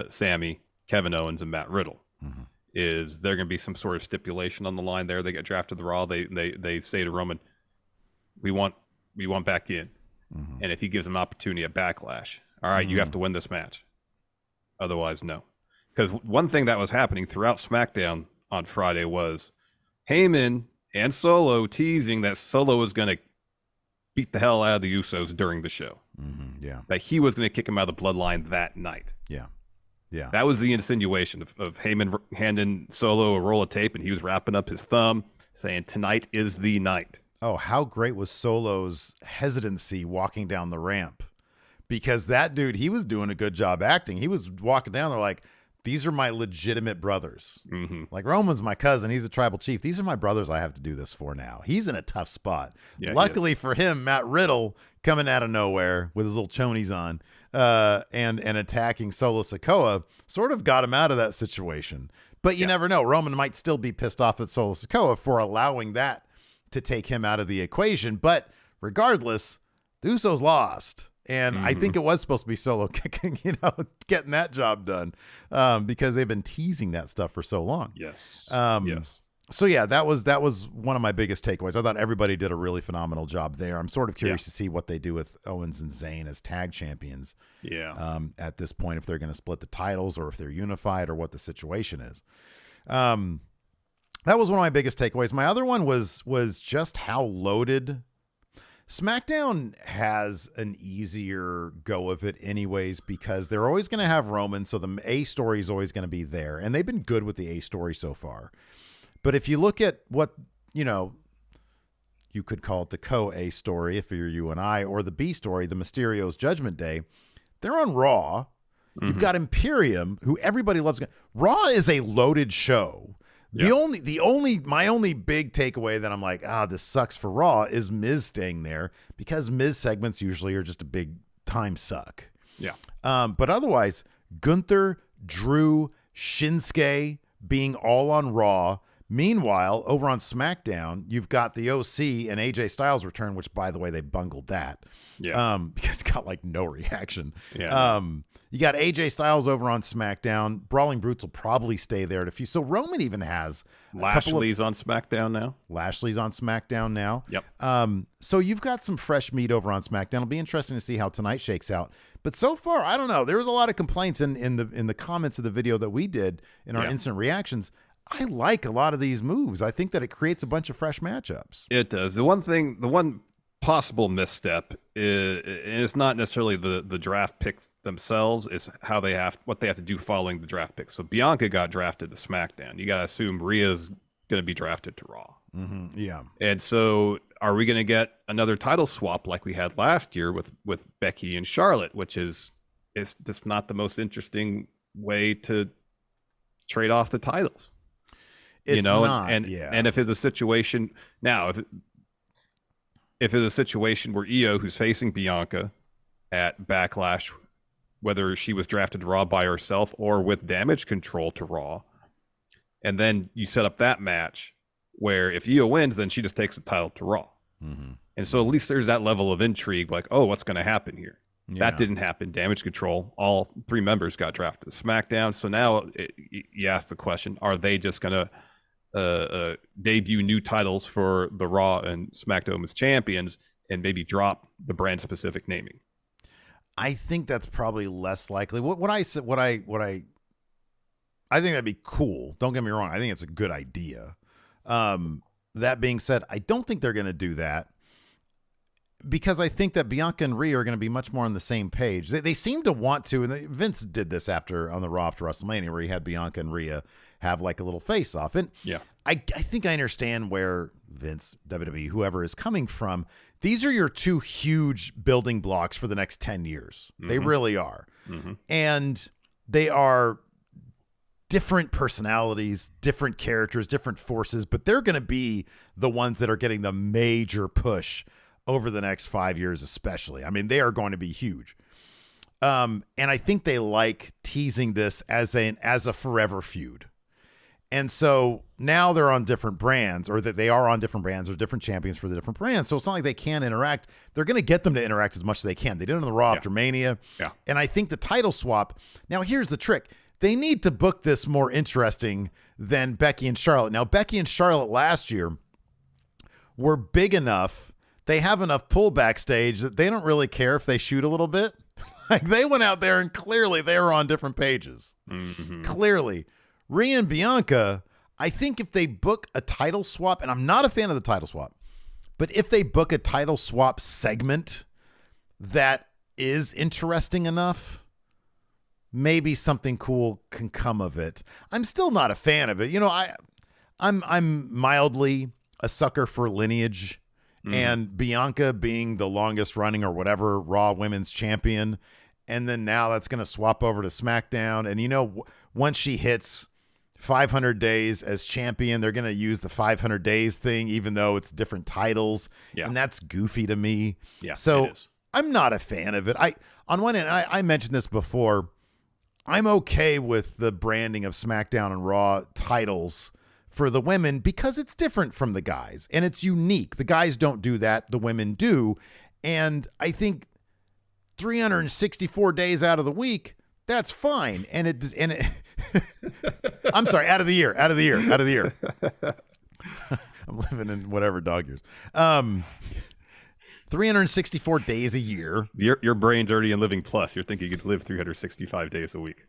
Speaker 2: Sammy, Kevin Owens, and Matt Riddle. Is there going to be some sort of stipulation on the line there? They get drafted to the Raw. They say to Roman, we want back in. And if he gives them an opportunity at Backlash, all right, you have to win this match. Otherwise, no. Because one thing that was happening throughout SmackDown on Friday was Heyman and Solo teasing that Solo was going to beat the hell out of the Usos during the show.
Speaker 1: Yeah.
Speaker 2: That he was going to kick him out of the bloodline that night.
Speaker 1: Yeah.
Speaker 2: That was the insinuation of Heyman handing Solo a roll of tape, and he was wrapping up his thumb saying, tonight is the night.
Speaker 1: Oh, how great was Solo's hesitancy walking down the ramp? Because that dude, he was doing a good job acting. He was walking down there like, these are my legitimate brothers.
Speaker 2: Mm-hmm.
Speaker 1: Like Roman's my cousin. He's a tribal chief. These are my brothers I have to do this for now. He's in a tough spot.
Speaker 2: Yeah,
Speaker 1: luckily for him, Matt Riddle coming out of nowhere with his little chonies on and attacking Solo Sikoa sort of got him out of that situation. But you never know. Roman might still be pissed off at Solo Sikoa for allowing that to take him out of the equation. But regardless, the Usos lost. And I think it was supposed to be Solo kicking, getting that job done because they've been teasing that stuff for so long.
Speaker 2: Yes.
Speaker 1: Yes. So, yeah, that was one of my biggest takeaways. I thought everybody did a really phenomenal job there. I'm sort of curious to see what they do with Owens and Zayn as tag champions at this point, if they're going to split the titles or if they're unified or what the situation is. That was one of my biggest takeaways. My other one was just how loaded SmackDown has an easier go of it anyways, because they're always going to have Roman. So the A story is always going to be there. And they've been good with the A story so far. But if you look at what, you could call it the co-A story if you're you and I, or the B story, the Mysterio's Judgment Day, they're on Raw. You've got Imperium, who everybody loves. Raw is a loaded show. My only big takeaway that I'm like, this sucks for Raw is Miz staying there, because Miz segments usually are just a big time suck.
Speaker 2: Yeah.
Speaker 1: But otherwise, Gunther, Drew, Shinsuke being all on Raw. Meanwhile, over on SmackDown, you've got the OC and AJ Styles return, which, by the way, they bungled that.
Speaker 2: Yeah.
Speaker 1: Because it got like no reaction.
Speaker 2: Yeah.
Speaker 1: You got AJ Styles over on SmackDown. Brawling Brutes will probably stay there to few. So Roman even has
Speaker 2: Lashley's on SmackDown now.
Speaker 1: Lashley's on SmackDown now.
Speaker 2: Yep.
Speaker 1: So you've got some fresh meat over on SmackDown. It'll be interesting to see how tonight shakes out. But so far, I don't know. There was a lot of complaints in the comments of the video that we did in our instant reactions. I like a lot of these moves. I think that it creates a bunch of fresh matchups.
Speaker 2: It does. The one possible misstep is, and it's not necessarily the draft picks themselves, is what they have to do following the draft picks. So Bianca got drafted to SmackDown. You got to assume Rhea's going to be drafted to Raw.
Speaker 1: Mm-hmm. Yeah.
Speaker 2: And so are we going to get another title swap like we had last year with Becky and Charlotte, which is just not the most interesting way to trade off the titles?
Speaker 1: It's not,
Speaker 2: and if it's a situation now, if it's a situation where Io, who's facing Bianca at Backlash, whether she was drafted to Raw by herself or with Damage Control to Raw, and then you set up that match where if Io wins, then she just takes the title to Raw.
Speaker 1: Mm-hmm.
Speaker 2: And so at least there's that level of intrigue, like, oh, what's going to happen here? Yeah. That didn't happen. Damage Control, all three members got drafted to SmackDown. So now you ask the question, are they just going to debut new titles for the Raw and SmackDown as champions and maybe drop the brand specific naming?
Speaker 1: I think that's probably less likely. I think that'd be cool. Don't get me wrong. I think it's a good idea. That being said, I don't think they're going to do that, because I think that Bianca and Rhea are going to be much more on the same page. They seem to want to, and Vince did this on the Raw after WrestleMania, where he had Bianca and Rhea have like a little face off. And I think I understand where Vince, WWE, whoever is coming from. These are your two huge building blocks for the next 10 years. Mm-hmm. They really are. Mm-hmm. And they are different personalities, different characters, different forces, but they're going to be the ones that are getting the major push over the next 5 years, especially. I mean, they are going to be huge. And I think they like teasing this as a forever feud. And so now they're on different brands, or that they are on different brands or different champions for the different brands. So it's not like they can't interact. They're going to get them to interact as much as they can. They did it on the Raw after Mania. Yeah. And I think the title swap, now here's the trick. They need to book this more interesting than Becky and Charlotte. Now, Becky and Charlotte last year were big enough. They have enough pull backstage that they don't really care if they shoot a little bit. Like, they went out there and clearly they were on different pages. Mm-hmm. Clearly. Rhea and Bianca, I think if they book a title swap, and I'm not a fan of the title swap, but if they book a title swap segment that is interesting enough, maybe something cool can come of it. I'm still not a fan of it. I'm mildly a sucker for lineage, and Bianca being the longest running or whatever Raw Women's Champion. And then now that's going to swap over to SmackDown. And once she hits 500 days as champion, they're going to use the 500 days thing, even though it's different titles.
Speaker 2: Yeah.
Speaker 1: And that's goofy to me.
Speaker 2: Yeah,
Speaker 1: so
Speaker 2: it is.
Speaker 1: I'm not a fan of it. On one hand, I mentioned this before. I'm okay with the branding of SmackDown and Raw titles for the women because it's different from the guys and it's unique. The guys don't do that. The women do. And I think 364 days out of the week, that's fine. And it I'm sorry, out of the year. I'm living in whatever dog years. 364 days a year.
Speaker 2: Your brain's already in Living Plus. You're thinking you could live 365 days a week.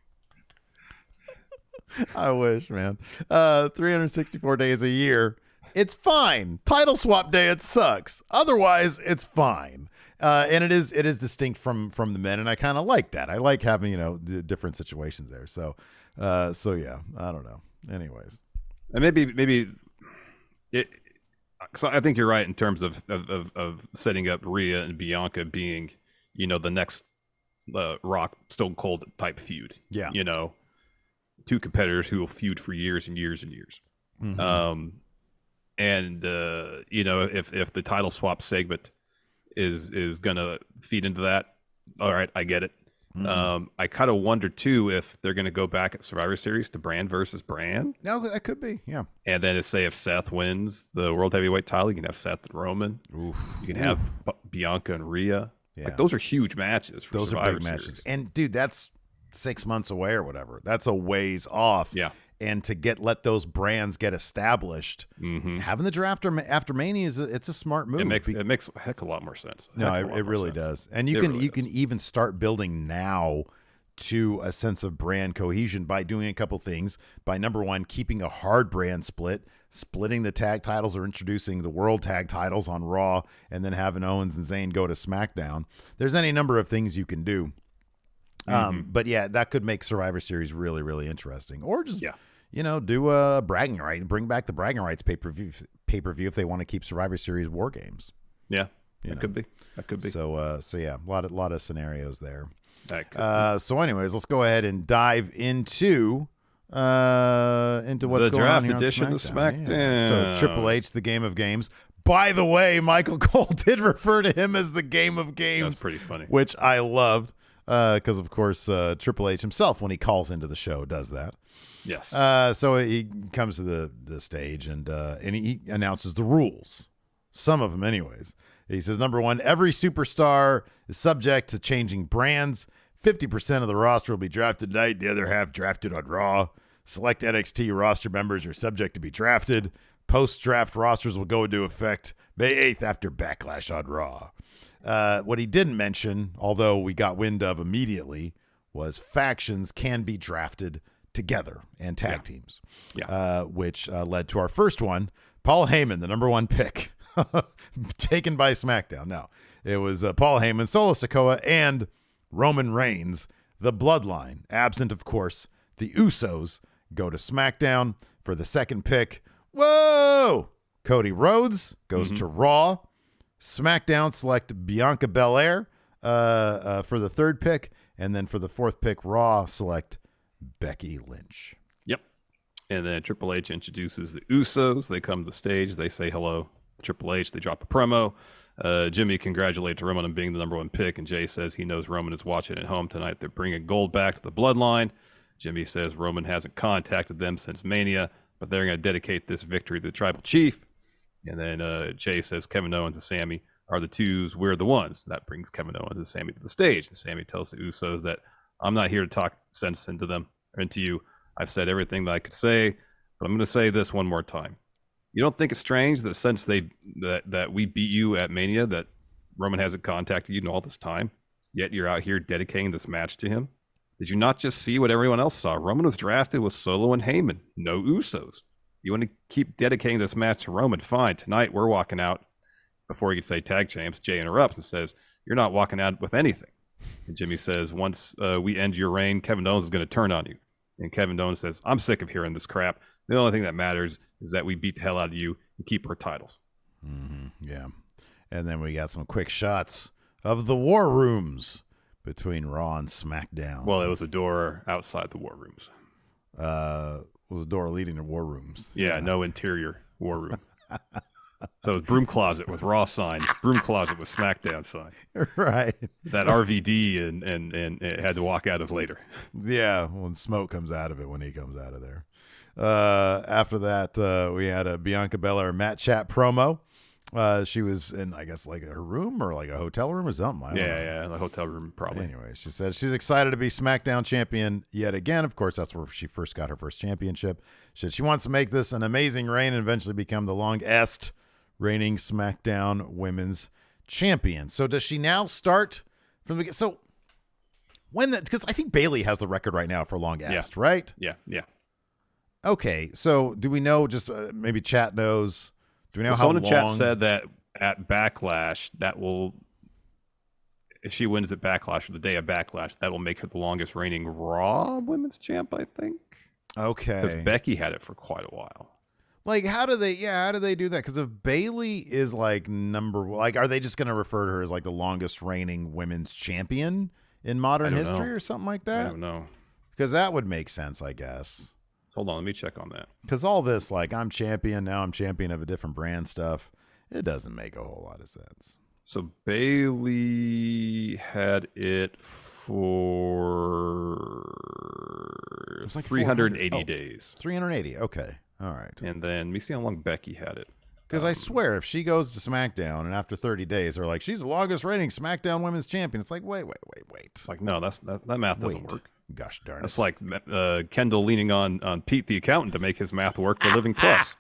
Speaker 1: I wish, man. 364 days a year. It's fine. Title swap day, it sucks. Otherwise, it's fine. And it is distinct from the men, and I kind of like that. I like having, the different situations there. So yeah, I don't know. Anyways.
Speaker 2: And maybe it. So I think you're right in terms of setting up Rhea and Bianca being, the next Rock Stone Cold type feud.
Speaker 1: Yeah.
Speaker 2: Two competitors who will feud for years and years and years.
Speaker 1: Mm-hmm.
Speaker 2: If the title swap segment is gonna feed into that, all right, I get it. Mm-hmm. I kind of wonder too if they're gonna go back at Survivor Series to Brand versus Brand.
Speaker 1: No, that could be, yeah.
Speaker 2: And then if Seth wins the World Heavyweight title, you can have Seth and Roman.
Speaker 1: Oof.
Speaker 2: You can have Bianca and Rhea.
Speaker 1: Yeah.
Speaker 2: Like those are huge matches for
Speaker 1: those
Speaker 2: Survivor
Speaker 1: are big
Speaker 2: Series.
Speaker 1: matches. And dude, that's 6 months away or whatever. That's a ways off.
Speaker 2: Yeah.
Speaker 1: And to let those brands get established, having the draft after Mania it's a smart move.
Speaker 2: It makes a heck of a lot more sense.
Speaker 1: No, it really does. And you can even start building now to a sense of brand cohesion by doing a couple things. By number one, keeping a hard brand split, splitting the tag titles or introducing the world tag titles on Raw, and then having Owens and Zayn go to SmackDown. There's any number of things you can do. But yeah, that could make Survivor Series really, really interesting. Or just do a bragging right, bring back the bragging rights pay-per-view if they want to keep Survivor Series war games.
Speaker 2: Yeah, that could be.
Speaker 1: So yeah, a lot of scenarios there.
Speaker 2: So
Speaker 1: anyways, let's go ahead and dive into what's
Speaker 2: the
Speaker 1: going on here
Speaker 2: draft edition of SmackDown.
Speaker 1: Yeah. So Triple H, the Game of Games. By the way, Michael Cole did refer to him as the Game of Games.
Speaker 2: That's pretty funny.
Speaker 1: Which I loved because, of course, Triple H himself, when he calls into the show, does that.
Speaker 2: Yes.
Speaker 1: So he comes to the stage and he announces the rules. Some of them, anyways. He says, number one, every superstar is subject to changing brands. 50% of the roster will be drafted tonight. The other half drafted on Raw. Select NXT roster members are subject to be drafted. Post-draft rosters will go into effect May 8th after Backlash on Raw. What he didn't mention, although we got wind of immediately, was factions can be drafted together and tag teams, which led to our first one, Paul Heyman, the number one pick, taken by SmackDown. No, it was Paul Heyman, Solo Sikoa, and Roman Reigns, the Bloodline. Absent, of course, the Usos go to SmackDown for the second pick. Whoa! Cody Rhodes goes to Raw. SmackDown select Bianca Belair for the third pick, and then for the fourth pick, Raw select Becky Lynch.
Speaker 2: Yep. And then Triple H introduces the Usos. They come to the stage. They say hello. Triple H, they drop a promo. Jimmy congratulates Roman on being the number one pick, and Jay says he knows Roman is watching at home tonight. They're bringing gold back to the Bloodline. Jimmy says Roman hasn't contacted them since Mania, but they're going to dedicate this victory to the Tribal Chief. And then Jay says Kevin Owens and Sammy are the twos. We're the ones. That brings Kevin Owens and Sammy to the stage. And Sammy tells the Usos that I'm not here to talk sense into them or into you. I've said everything that I could say, but I'm going to say this one more time. You don't think it's strange that since that we beat you at Mania, that Roman hasn't contacted you in all this time, yet you're out here dedicating this match to him? Did you not just see what everyone else saw? Roman was drafted with Solo and Heyman, no Usos. You want to keep dedicating this match to Roman? Fine. Tonight we're walking out. Before he could say tag champs, Jay interrupts and says, "You're not walking out with anything." And Jimmy says, "Once we end your reign, Kevin Owens is going to turn on you." And Kevin Owens says, "I'm sick of hearing this crap. The only thing that matters is that we beat the hell out of you and keep our titles."
Speaker 1: Yeah. And then we got some quick shots of the war rooms between Raw and SmackDown.
Speaker 2: Well, it was a door outside the war rooms.
Speaker 1: was a door leading to war rooms.
Speaker 2: Yeah, no interior war room. So it's broom closet with Raw sign, broom closet with SmackDown sign.
Speaker 1: Right.
Speaker 2: That RVD and it had to walk out of later.
Speaker 1: Yeah, when smoke comes out of it when he comes out of there. After that, we had a Bianca Belair Matt Chat promo. She was in, I guess, like her room or like a hotel room or something. I don't know.
Speaker 2: Yeah, the hotel room probably.
Speaker 1: Anyway, she said she's excited to be SmackDown champion yet again. Of course, that's where she first got her first championship. She said she wants to make this an amazing reign and eventually become the longest reigning SmackDown Women's Champion. So does she now start from the beginning? So when that, because I think Bayley has the record right now for longest, right?
Speaker 2: Yeah.
Speaker 1: Okay, so do we know? Just maybe chat knows. Do we know how
Speaker 2: long?
Speaker 1: Someone
Speaker 2: in chat said that at Backlash, that will, if she wins at Backlash or the day of Backlash, that will make her the longest reigning Raw Women's Champ, I think.
Speaker 1: Okay.
Speaker 2: Because Becky had it for quite a while.
Speaker 1: Like, how do they do that? Because if Bayley is like are they just going to refer to her as like the longest reigning women's champion in modern history or something like that?
Speaker 2: I don't know.
Speaker 1: Because that would make sense, I guess.
Speaker 2: Hold on, let me check on that.
Speaker 1: Because all this, like, I'm champion, now I'm champion of a different brand stuff, it doesn't make a whole lot of sense.
Speaker 2: So Bayley had it for
Speaker 1: It's like
Speaker 2: 380 days.
Speaker 1: 380, okay. All right.
Speaker 2: And then let me see how long Becky had it.
Speaker 1: Because I swear, if she goes to SmackDown and after 30 days they're like, she's the longest reigning SmackDown Women's Champion, it's like, wait.
Speaker 2: It's like, no, that math doesn't work.
Speaker 1: Gosh darn it.
Speaker 2: That's like Kendall leaning on Pete the accountant to make his math work for Living Plus.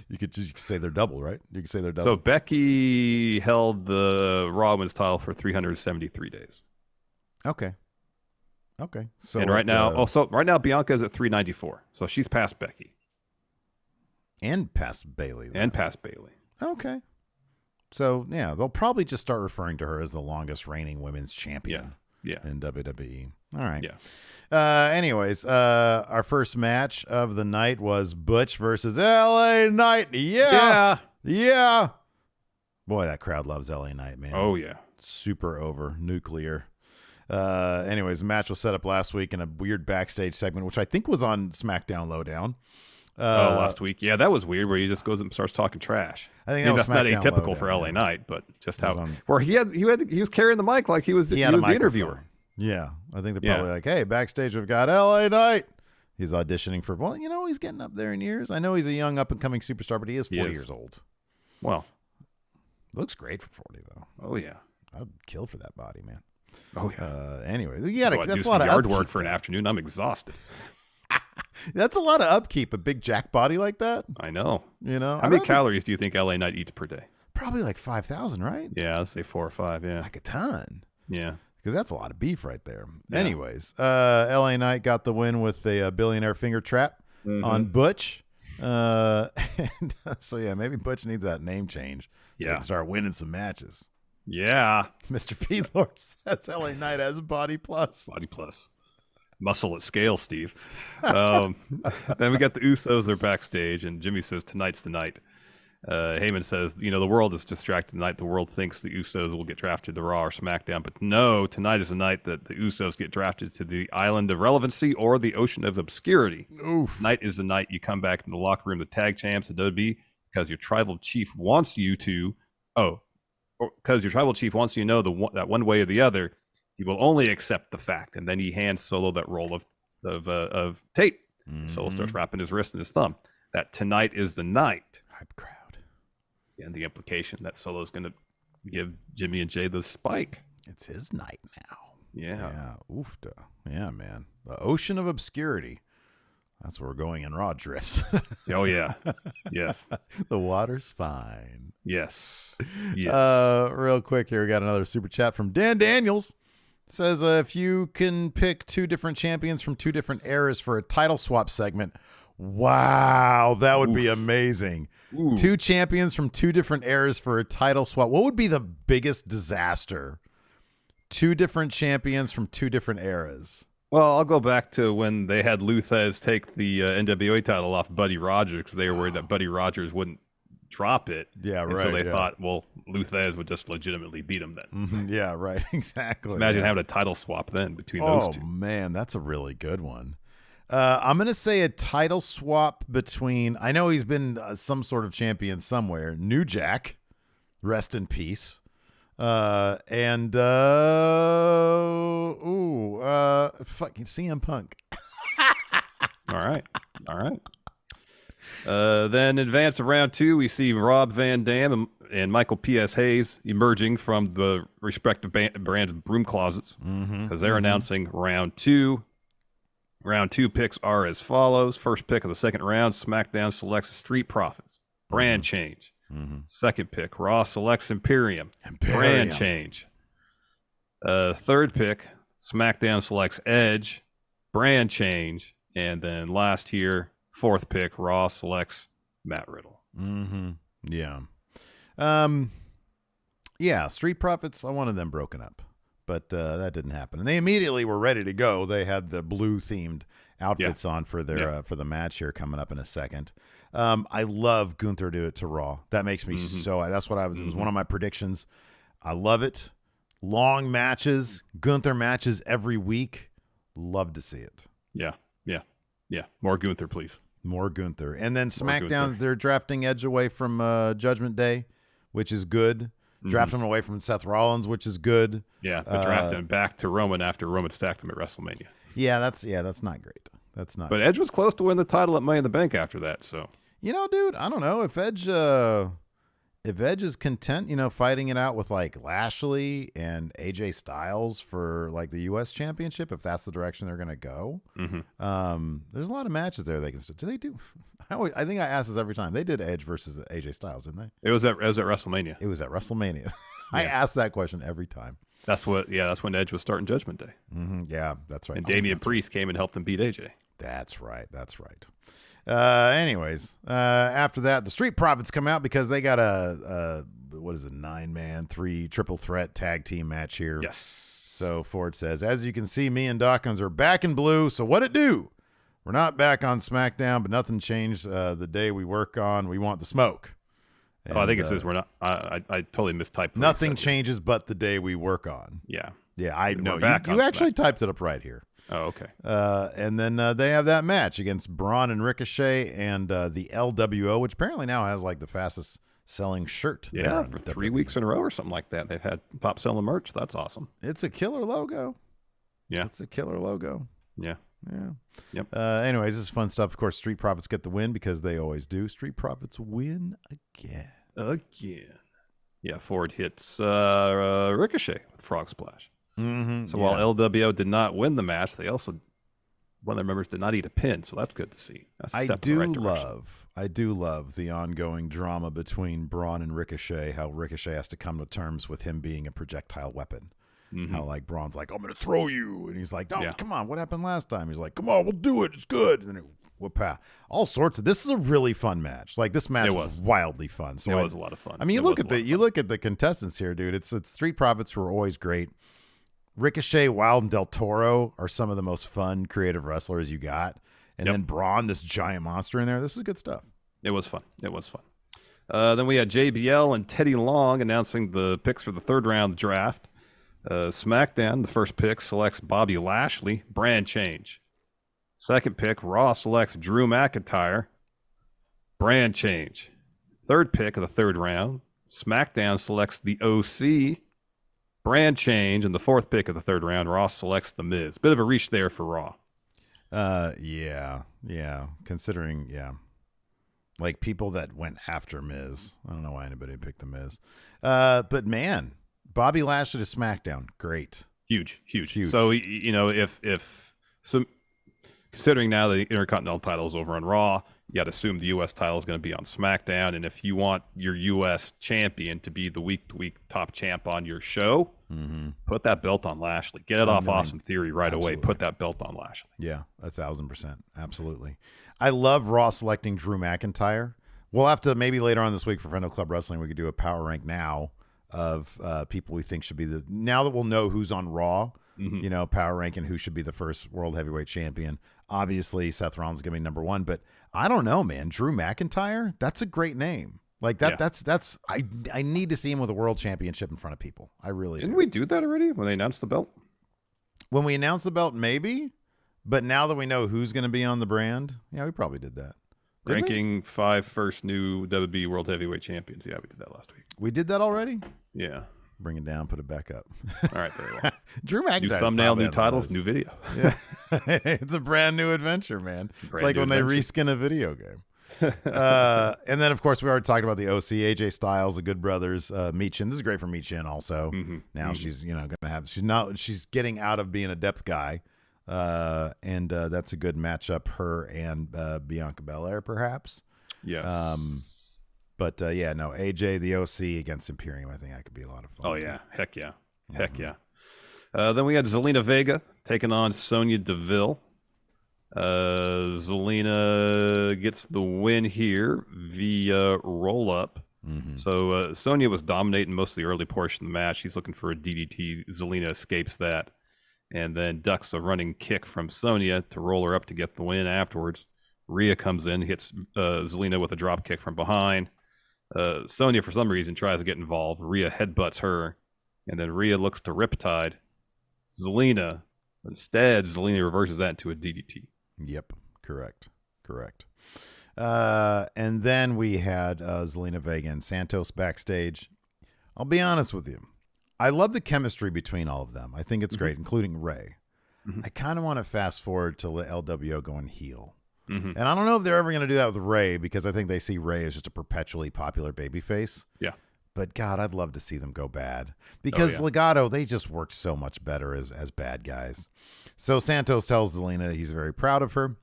Speaker 1: You could say they're double, right? You could say they're double.
Speaker 2: So Becky held the Raw Women's title for 373 days.
Speaker 1: Okay. So
Speaker 2: and right now Bianca is at 394. So she's past Becky.
Speaker 1: And past Bayley. Okay. So, yeah, they'll probably just start referring to her as the longest reigning women's champion.
Speaker 2: Yeah.
Speaker 1: In WWE. All right.
Speaker 2: Yeah.
Speaker 1: Anyways, our first match of the night was Butch versus LA Knight. Yeah. Boy, that crowd loves LA Knight, man.
Speaker 2: Oh, yeah.
Speaker 1: Super over. Nuclear. Anyways, the match was set up last week in a weird backstage segment, which I think was on SmackDown Lowdown.
Speaker 2: Last week. Yeah, that was weird where he just goes and starts talking trash.
Speaker 1: I think
Speaker 2: that's not atypical for LA Knight, but just how where he was carrying the mic like he was the interviewer.
Speaker 1: Yeah. I think they're probably like, hey, backstage we've got LA Knight. He's auditioning for, he's getting up there in years. I know he's a young up and coming superstar, but he is 40 years old.
Speaker 2: Well,
Speaker 1: looks great for 40 though.
Speaker 2: Oh yeah.
Speaker 1: I'd kill for that body, man.
Speaker 2: Oh yeah.
Speaker 1: Anyway,
Speaker 2: that's a lot of yard work for an afternoon. I'm exhausted.
Speaker 1: That's a lot of upkeep, a big jack body like that.
Speaker 2: I know.
Speaker 1: How
Speaker 2: many calories do you think LA Knight eats per day?
Speaker 1: Probably like 5,000, right?
Speaker 2: Yeah, let's say 4 or 5. Yeah,
Speaker 1: like a ton.
Speaker 2: Yeah,
Speaker 1: because that's a lot of beef right there.
Speaker 2: Yeah.
Speaker 1: Anyways, LA Knight got the win with a billionaire finger trap on Butch. And so yeah, maybe Butch needs that name change. So he can start winning some matches.
Speaker 2: Yeah.
Speaker 1: Mr. P. Lord says LA Knight has Body Plus.
Speaker 2: Body Plus. Muscle at scale, Steve. Then we got the Usos. They're backstage, and Jimmy says, tonight's the night. Heyman says, the world is distracted tonight. The world thinks the Usos will get drafted to Raw or SmackDown. But no, tonight is the night that the Usos get drafted to the Island of Relevancy or the Ocean of Obscurity.
Speaker 1: Oof.
Speaker 2: Tonight is the night you come back in the locker room, the tag champs, the WWE, because your tribal chief wants you to, because your tribal chief wants you to know that one way or the other, he will only accept the fact. And then he hands Solo that roll of tape. Mm-hmm. Solo starts wrapping his wrist and his thumb. That tonight is the night.
Speaker 1: Hype crowd.
Speaker 2: And the implication that Solo's going to give Jimmy and Jay the spike.
Speaker 1: It's his night now.
Speaker 2: Yeah.
Speaker 1: Oofda. Yeah, man. The Ocean of Obscurity. That's where we're going in Raw drifts.
Speaker 2: Oh, yeah. Yes.
Speaker 1: The water's fine.
Speaker 2: Yes.
Speaker 1: Real quick here, we got another super chat from Dan Daniels. Says, if you can pick two different champions from two different eras for a title swap segment, wow, that would be amazing. Ooh. Two champions from two different eras for a title swap. What would be the biggest disaster? Two different champions from two different eras.
Speaker 2: Well, I'll go back to when they had Lou Thesz take the NWA title off Buddy Rogers because they were worried that Buddy Rogers wouldn't drop it.
Speaker 1: Yeah, right.
Speaker 2: So they thought, well, Lou Thesz would just legitimately beat him then.
Speaker 1: Mm-hmm. Yeah, right. Exactly.
Speaker 2: Imagine having a title swap then between those two.
Speaker 1: Oh, man, that's a really good one. I'm going to say a title swap between, I know he's been some sort of champion somewhere, New Jack, rest in peace, and fucking CM Punk.
Speaker 2: All right. Then in advance of round 2, we see Rob Van Dam and Michael P.S. Hayes emerging from the respective brands' broom closets because they're announcing round 2. Round 2 picks are as follows. First pick of the second round, SmackDown selects Street Profits. Brand change. Second pick, Raw selects Imperium. Brand change. Third pick, SmackDown selects Edge. Brand change. And then last here, fourth pick, Raw selects Matt Riddle.
Speaker 1: Yeah. Yeah, Street Profits, I wanted them broken up. But that didn't happen. And they immediately were ready to go. They had the blue-themed outfits on for their for the match here coming up in a second. I love Gunther to Raw. That makes me so... That's what it was one of my predictions. I love it. Long matches, Gunther matches every week. Love to see it.
Speaker 2: Yeah. More Gunther, please.
Speaker 1: More Gunther. And then SmackDown, they're drafting Edge away from Judgment Day, which is good. Drafting him away from Seth Rollins, which is good.
Speaker 2: Yeah, but drafting him back to Roman after Roman stacked him at WrestleMania.
Speaker 1: Yeah, that's not great. That's not.
Speaker 2: But Edge was close to win the title at Money in the Bank after that. So
Speaker 1: dude, I don't know if Edge is content, fighting it out with like Lashley and AJ Styles for like the U.S. Championship, if that's the direction they're gonna go. There's a lot of matches there they can still. Do they do? I think I ask this every time. They did Edge versus AJ Styles, didn't they?
Speaker 2: It was at WrestleMania.
Speaker 1: It was at WrestleMania. I ask that question every time.
Speaker 2: That's when Edge was starting Judgment Day.
Speaker 1: Yeah, that's right.
Speaker 2: And Damian Priest came and helped him beat AJ.
Speaker 1: That's right. Anyways, after that, the Street Profits come out because they got a 9-man, 3 triple threat tag team match here.
Speaker 2: Yes.
Speaker 1: So Ford says, as you can see, me and Dawkins are back in blue. So what it do? We're not back on SmackDown, but nothing changed the day we work on. We want the smoke. And,
Speaker 2: I think it says we're not. I totally mistyped.
Speaker 1: Nothing changes but the day we work on.
Speaker 2: Yeah.
Speaker 1: Yeah, I know. You actually typed it up right here.
Speaker 2: Oh, okay.
Speaker 1: And then they have that match against Braun and Ricochet and the LWO, which apparently now has like the fastest selling shirt.
Speaker 2: Yeah, for 3 weeks in a row or something like that. They've had top selling merch. That's awesome.
Speaker 1: It's a killer logo.
Speaker 2: Yeah.
Speaker 1: It's a killer logo.
Speaker 2: Yeah. Yep.
Speaker 1: Anyways, this is fun stuff. Of course, Street Profits get the win because they always do. Street Profits win again. Yeah, Ford hits Ricochet with Frog Splash. So while LWO did not win the match, they also, one of their members did not eat a pin. So that's good to see. That's a step in the right direction. I do love the ongoing drama between Braun and Ricochet, how Ricochet has to come to terms with him being a projectile weapon. How like Braun's like, I'm going to throw you. And he's like, no, come on. What happened last time? He's like, come on, we'll do it. It's good. And then all sorts of, this is a really fun match. Like this match was wildly fun. So
Speaker 2: it was a lot of fun.
Speaker 1: I mean, you look at the contestants here, dude. It's Street Profits who are always great. Ricochet, Wild, and Del Toro are some of the most fun, creative wrestlers you got. And then Braun, this giant monster in there. This is good stuff.
Speaker 2: It was fun. Then we had JBL and Teddy Long announcing the picks for the third round draft. SmackDown, the first pick, selects Bobby Lashley. Brand change. Second pick, Raw selects Drew McIntyre. Brand change. Third pick of the third round, SmackDown selects the OC. Brand change. And the fourth pick of the third round, Raw selects The Miz. Bit of a reach there for Raw.
Speaker 1: Yeah. Considering, like people that went after Miz. I don't know why anybody picked The Miz. But man, Bobby Lashley to SmackDown, great.
Speaker 2: Huge. So, considering now the Intercontinental title is over on Raw, you got to assume the U.S. title is going to be on SmackDown. And if you want your U.S. champion to be the week-to-week top champ on your show, put that belt on Lashley. Get it off Austin Theory right away. Put that belt on Lashley.
Speaker 1: Yeah, 1,000%. Absolutely. I love Raw selecting Drew McIntyre. We'll have to, maybe later on this week for Friendo Club Wrestling, we could do a power rank now of people we think should be now that we'll know who's on Raw, power ranking who should be the first world heavyweight champion. Obviously, Seth Rollins is going to be number one, but I don't know, man. Drew McIntyre, that's a great name. Like that's I need to see him with a world championship in front of people. I really
Speaker 2: Didn't we do that already when they announced the belt?
Speaker 1: When we announced the belt, maybe, But now that we know who's going to be on the brand, yeah, we probably did that.
Speaker 2: Ranking 5 first new WWE World Heavyweight Champions. Yeah, we did that last week.
Speaker 1: We did that already?
Speaker 2: Yeah.
Speaker 1: Bring it down, put it back up.
Speaker 2: All right, very well.
Speaker 1: New
Speaker 2: thumbnail, new titles, new video.
Speaker 1: Yeah. It's a brand new adventure, man. It's like when they reskin a video game. And then, of course, we already talked about the OC, AJ Styles, the Good Brothers, Michin. This is great for Michin also. Now she's, going to have, she's getting out of being a depth guy. And that's a good matchup, her and Bianca Belair, perhaps.
Speaker 2: Yes.
Speaker 1: But AJ, the OC against Imperium, I think that could be a lot of fun.
Speaker 2: Oh, yeah. Heck yeah. Heck yeah. Then we had Zelina Vega taking on Sonya Deville. Zelina gets the win here via roll-up. So Sonya was dominating most of the early portion of the match. She's looking for a DDT. Zelina escapes that and then ducks a running kick from Sonya to roll her up to get the win afterwards. Rhea comes in, hits Zelina with a drop kick from behind. Sonya, for some reason, tries to get involved. Rhea headbutts her, and then Rhea looks to Riptide Zelina. Instead, Zelina reverses that into a DDT.
Speaker 1: Yep, correct. And then we had Zelina Vega and Santos backstage. I'll be honest with you. I love the chemistry between all of them. I think it's great, including Ray. I kind of want to fast forward to LWO going heel. And I don't know if they're ever going to do that with Ray, because I think they see Ray as just a perpetually popular babyface.
Speaker 2: Yeah.
Speaker 1: But God, I'd love to see them go bad, because Legato, they just worked so much better as bad guys. So Santos tells Zelina he's very proud of her.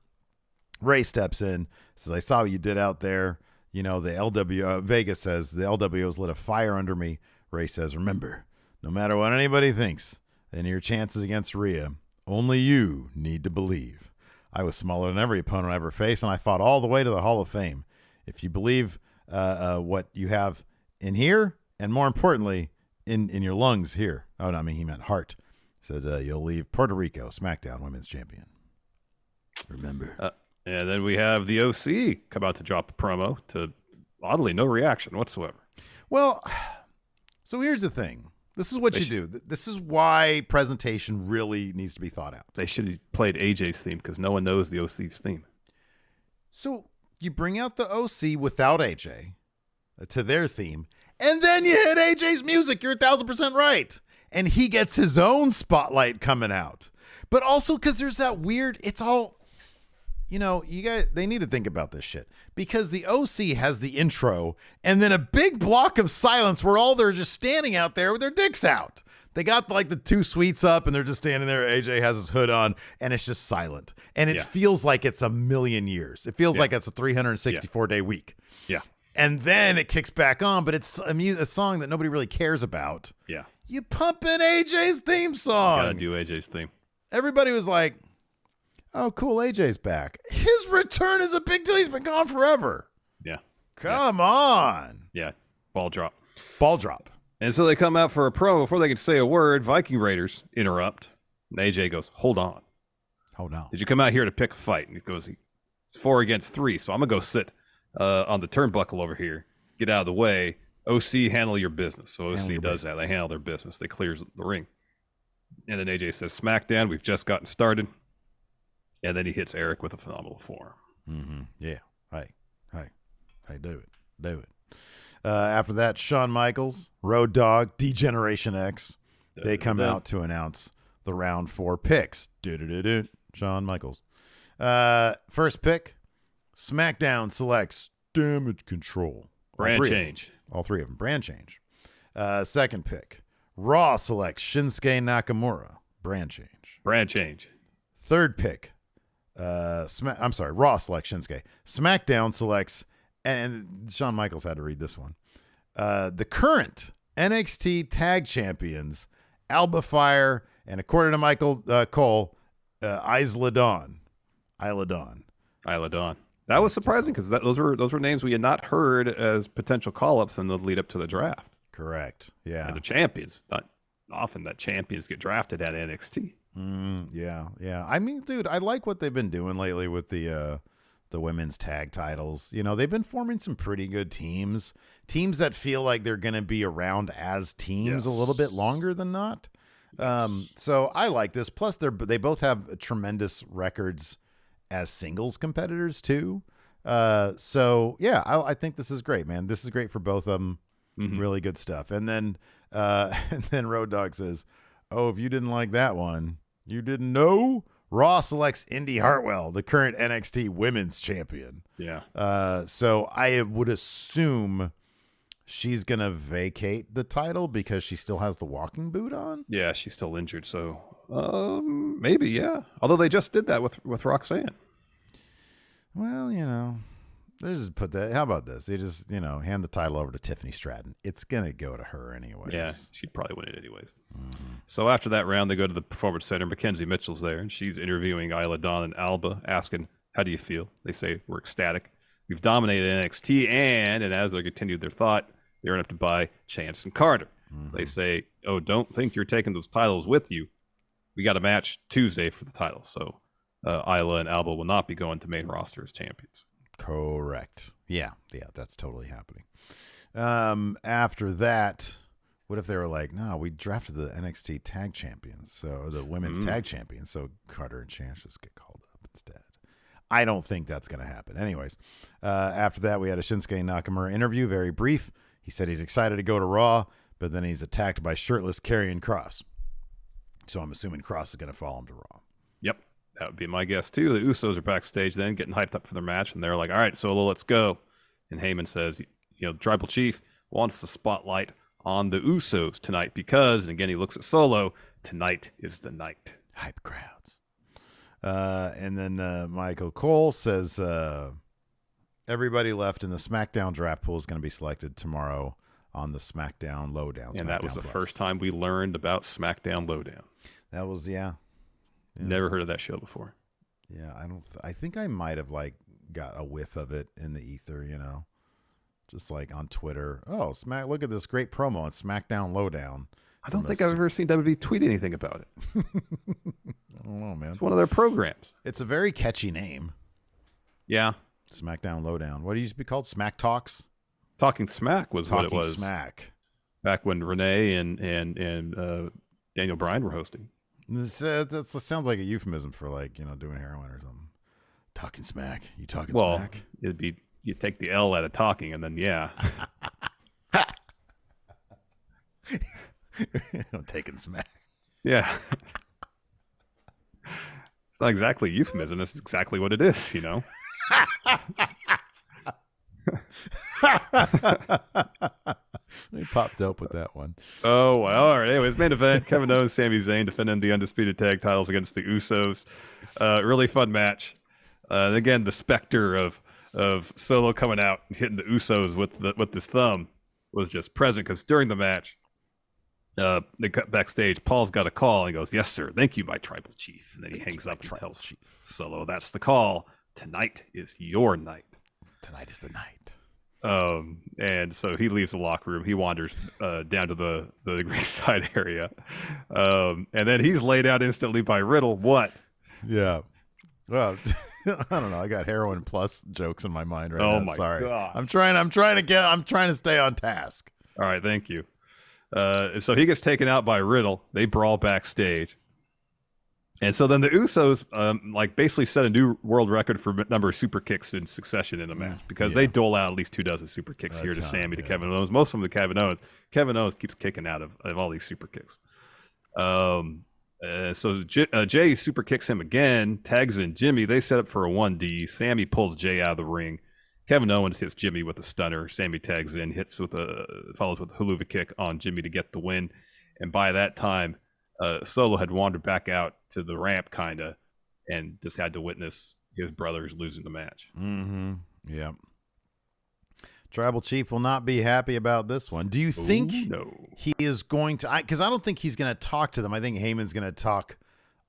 Speaker 1: Ray steps in, says, "I saw what you did out there. The LWO," Vega says, "the LWO's lit a fire under me." Ray says, "Remember, no matter what anybody thinks, and your chances against Rhea, only you need to believe. I was smaller than every opponent I ever faced, and I fought all the way to the Hall of Fame. If you believe what you have in here, and more importantly, in your lungs here." Oh, no, I mean, he meant heart. Says, "You'll leave Puerto Rico SmackDown Women's Champion. Remember."
Speaker 2: And then we have the OC come out to drop a promo to, oddly, no reaction whatsoever.
Speaker 1: Well, so here's the thing. This is what you do. This is why presentation really needs to be thought out.
Speaker 2: They should have played AJ's theme, because no one knows the OC's theme.
Speaker 1: So you bring out the OC without AJ to their theme, and then you hit AJ's music. You're 1,000% right. And he gets his own spotlight coming out. But also because there's that weird, it's all, you guys, they need to think about this shit, because the OC has the intro and then a big block of silence where all they're just standing out there with their dicks out. They got like the two suites up and they're just standing there. AJ has his hood on and it's just silent. And it feels like it's a million years. It feels like it's a 364-day week.
Speaker 2: Yeah.
Speaker 1: And then it kicks back on, but it's a song that nobody really cares about.
Speaker 2: Yeah.
Speaker 1: You pump in AJ's theme song.
Speaker 2: Gotta do AJ's theme.
Speaker 1: Everybody was like, "Oh, cool, AJ's back." His return is a big deal. He's been gone forever.
Speaker 2: Yeah.
Speaker 1: Come on.
Speaker 2: Yeah. Ball drop.
Speaker 1: And
Speaker 2: so they come out for a promo. Before they can say a word, Viking Raiders interrupt. And AJ goes, "Hold on. Did you come out here to pick a fight?" And he goes, "It's 4 against 3, so I'm going to go sit on the turnbuckle over here. Get out of the way. OC, handle your business." So OC does that. They handle their business. They clears the ring. And then AJ says, "SmackDown, we've just gotten started." And then he hits Eric with a phenomenal forearm.
Speaker 1: Yeah. Hey, do it. After that, Shawn Michaels, Road Dogg, D-Generation X, they come out to announce the round 4 picks. Shawn Michaels. First pick, SmackDown selects Damage Control.
Speaker 2: Brand change.
Speaker 1: All 3 of them. Brand change. Second pick, Raw selects Shinsuke Nakamura. Brand change. Third pick, Raw selects Shinsuke. SmackDown selects, and Shawn Michaels had to read this one, the current NXT Tag Champions, Alba Fire, and according to Michael Cole, Isla Dawn.
Speaker 2: That was surprising, because those were names we had not heard as potential call-ups in the lead up to the draft.
Speaker 1: Correct. Yeah.
Speaker 2: And the champions. Not often that champions get drafted at NXT.
Speaker 1: Yeah. I mean, dude, I like what they've been doing lately with the women's tag titles. They've been forming some pretty good teams that feel like they're going to be around as teams a little bit longer than not. So I like this. Plus, they both have tremendous records as singles competitors too. So yeah, I think this is great, man. This is great for both of them.
Speaker 2: Mm-hmm.
Speaker 1: Really good stuff. And then Road Dogg says, "Oh, if you didn't like that one, you didn't know." Raw selects Indy Hartwell, the current NXT Women's Champion.
Speaker 2: Yeah.
Speaker 1: So I would assume she's going to vacate the title because she still has the walking boot on?
Speaker 2: Yeah, she's still injured, so maybe, yeah. Although they just did that with Roxanne.
Speaker 1: Well, they just put that. How about this? They just, hand the title over to Tiffany Stratton. It's going to go to her anyways.
Speaker 2: Yeah, she'd probably win it anyways. Mm-hmm. So after that round, they go to the Performance Center. Mackenzie Mitchell's there, and she's interviewing Isla Dawn and Alba, asking, how do you feel? They say, we're ecstatic. We've dominated NXT, and as they continued their thought, they're going to have to buy Chance and Carter. Mm-hmm. They say, oh, don't think you're taking those titles with you. We got a match Tuesday for the title. So Isla and Alba will not be going to main roster as champions.
Speaker 1: Correct. Yeah, that's totally happening. After that, what if they were like, no, we drafted the NXT tag champions, so the women's tag champions, so Carter and Chance just get called up instead. I don't think that's going to happen. Anyways, after that, we had a Shinsuke Nakamura interview, very brief. He said he's excited to go to Raw, but then he's attacked by shirtless Karrion Kross. So I'm assuming Kross is going to follow him to Raw.
Speaker 2: Yep. That would be my guess, too. The Usos are backstage then, getting hyped up for their match, and they're like, all right, Solo, let's go. And Heyman says, Tribal Chief wants the spotlight on the Usos tonight because, and again, he looks at Solo, tonight is the night.
Speaker 1: Hype crowds. And then Michael Cole says everybody left in the SmackDown draft pool is going to be selected tomorrow on the SmackDown Lowdown.
Speaker 2: And that was the first time we learned about SmackDown Lowdown.
Speaker 1: That was, yeah.
Speaker 2: Never heard of that show before.
Speaker 1: Yeah, I think I might have got a whiff of it in the ether, just on Twitter. Oh, look at this great promo on SmackDown Lowdown.
Speaker 2: I don't think I've ever seen WWE tweet anything about it.
Speaker 1: I don't know, man.
Speaker 2: It's one of their programs.
Speaker 1: It's a very catchy name.
Speaker 2: Yeah.
Speaker 1: SmackDown Lowdown. What it used to be called? Smack Talks?
Speaker 2: Talking Smack was what it was.
Speaker 1: Talking Smack.
Speaker 2: Back when Renee and Daniel Bryan were hosting.
Speaker 1: That sounds like a euphemism for doing heroin or something. Talking smack. You talking smack?
Speaker 2: Well, it'd be you take the L out of talking, and then yeah.
Speaker 1: I'm taking smack.
Speaker 2: Yeah. It's not exactly a euphemism. It's exactly what it is,
Speaker 1: They popped up with that one.
Speaker 2: Oh, well, all right. Anyways, main event, Kevin Owens, Sami Zayn defending the undisputed tag titles against the Usos. Really fun match. Again, the specter of Solo coming out and hitting the Usos with his thumb was just present because during the match, they cut backstage. Paul's got a call. And he goes, yes, sir. Thank you, my tribal chief. And then he hangs up and tells Solo, that's the call. Tonight is your night.
Speaker 1: Tonight is the night.
Speaker 2: And so he leaves the locker room. He wanders down to the ringside area. And then he's laid out instantly by Riddle. What?
Speaker 1: Yeah. Well, I don't know. I got heroin plus jokes in my mind right now.
Speaker 2: Oh my
Speaker 1: Sorry.
Speaker 2: God.
Speaker 1: I'm trying to stay on task.
Speaker 2: All right, thank you. So he gets taken out by Riddle. They brawl backstage. And so then the Usos basically set a new world record for number of super kicks in succession in a match because they dole out at least 24 super kicks here to Sami, to Kevin Owens. Most of them to Kevin Owens. Kevin Owens keeps kicking out of all these super kicks. So Jay super kicks him again, tags in Jimmy. They set up for a 1D. Sami pulls Jay out of the ring. Kevin Owens hits Jimmy with a stunner. Sami tags in, follows with a haluva kick on Jimmy to get the win. And by that time, Solo had wandered back out to the ramp, kinda, and just had to witness his brothers losing the match.
Speaker 1: Mm-hmm. Yeah. Tribal Chief will not be happy about this one. Do you think he is going to? Because I don't think he's going to talk to them. I think Heyman's going to talk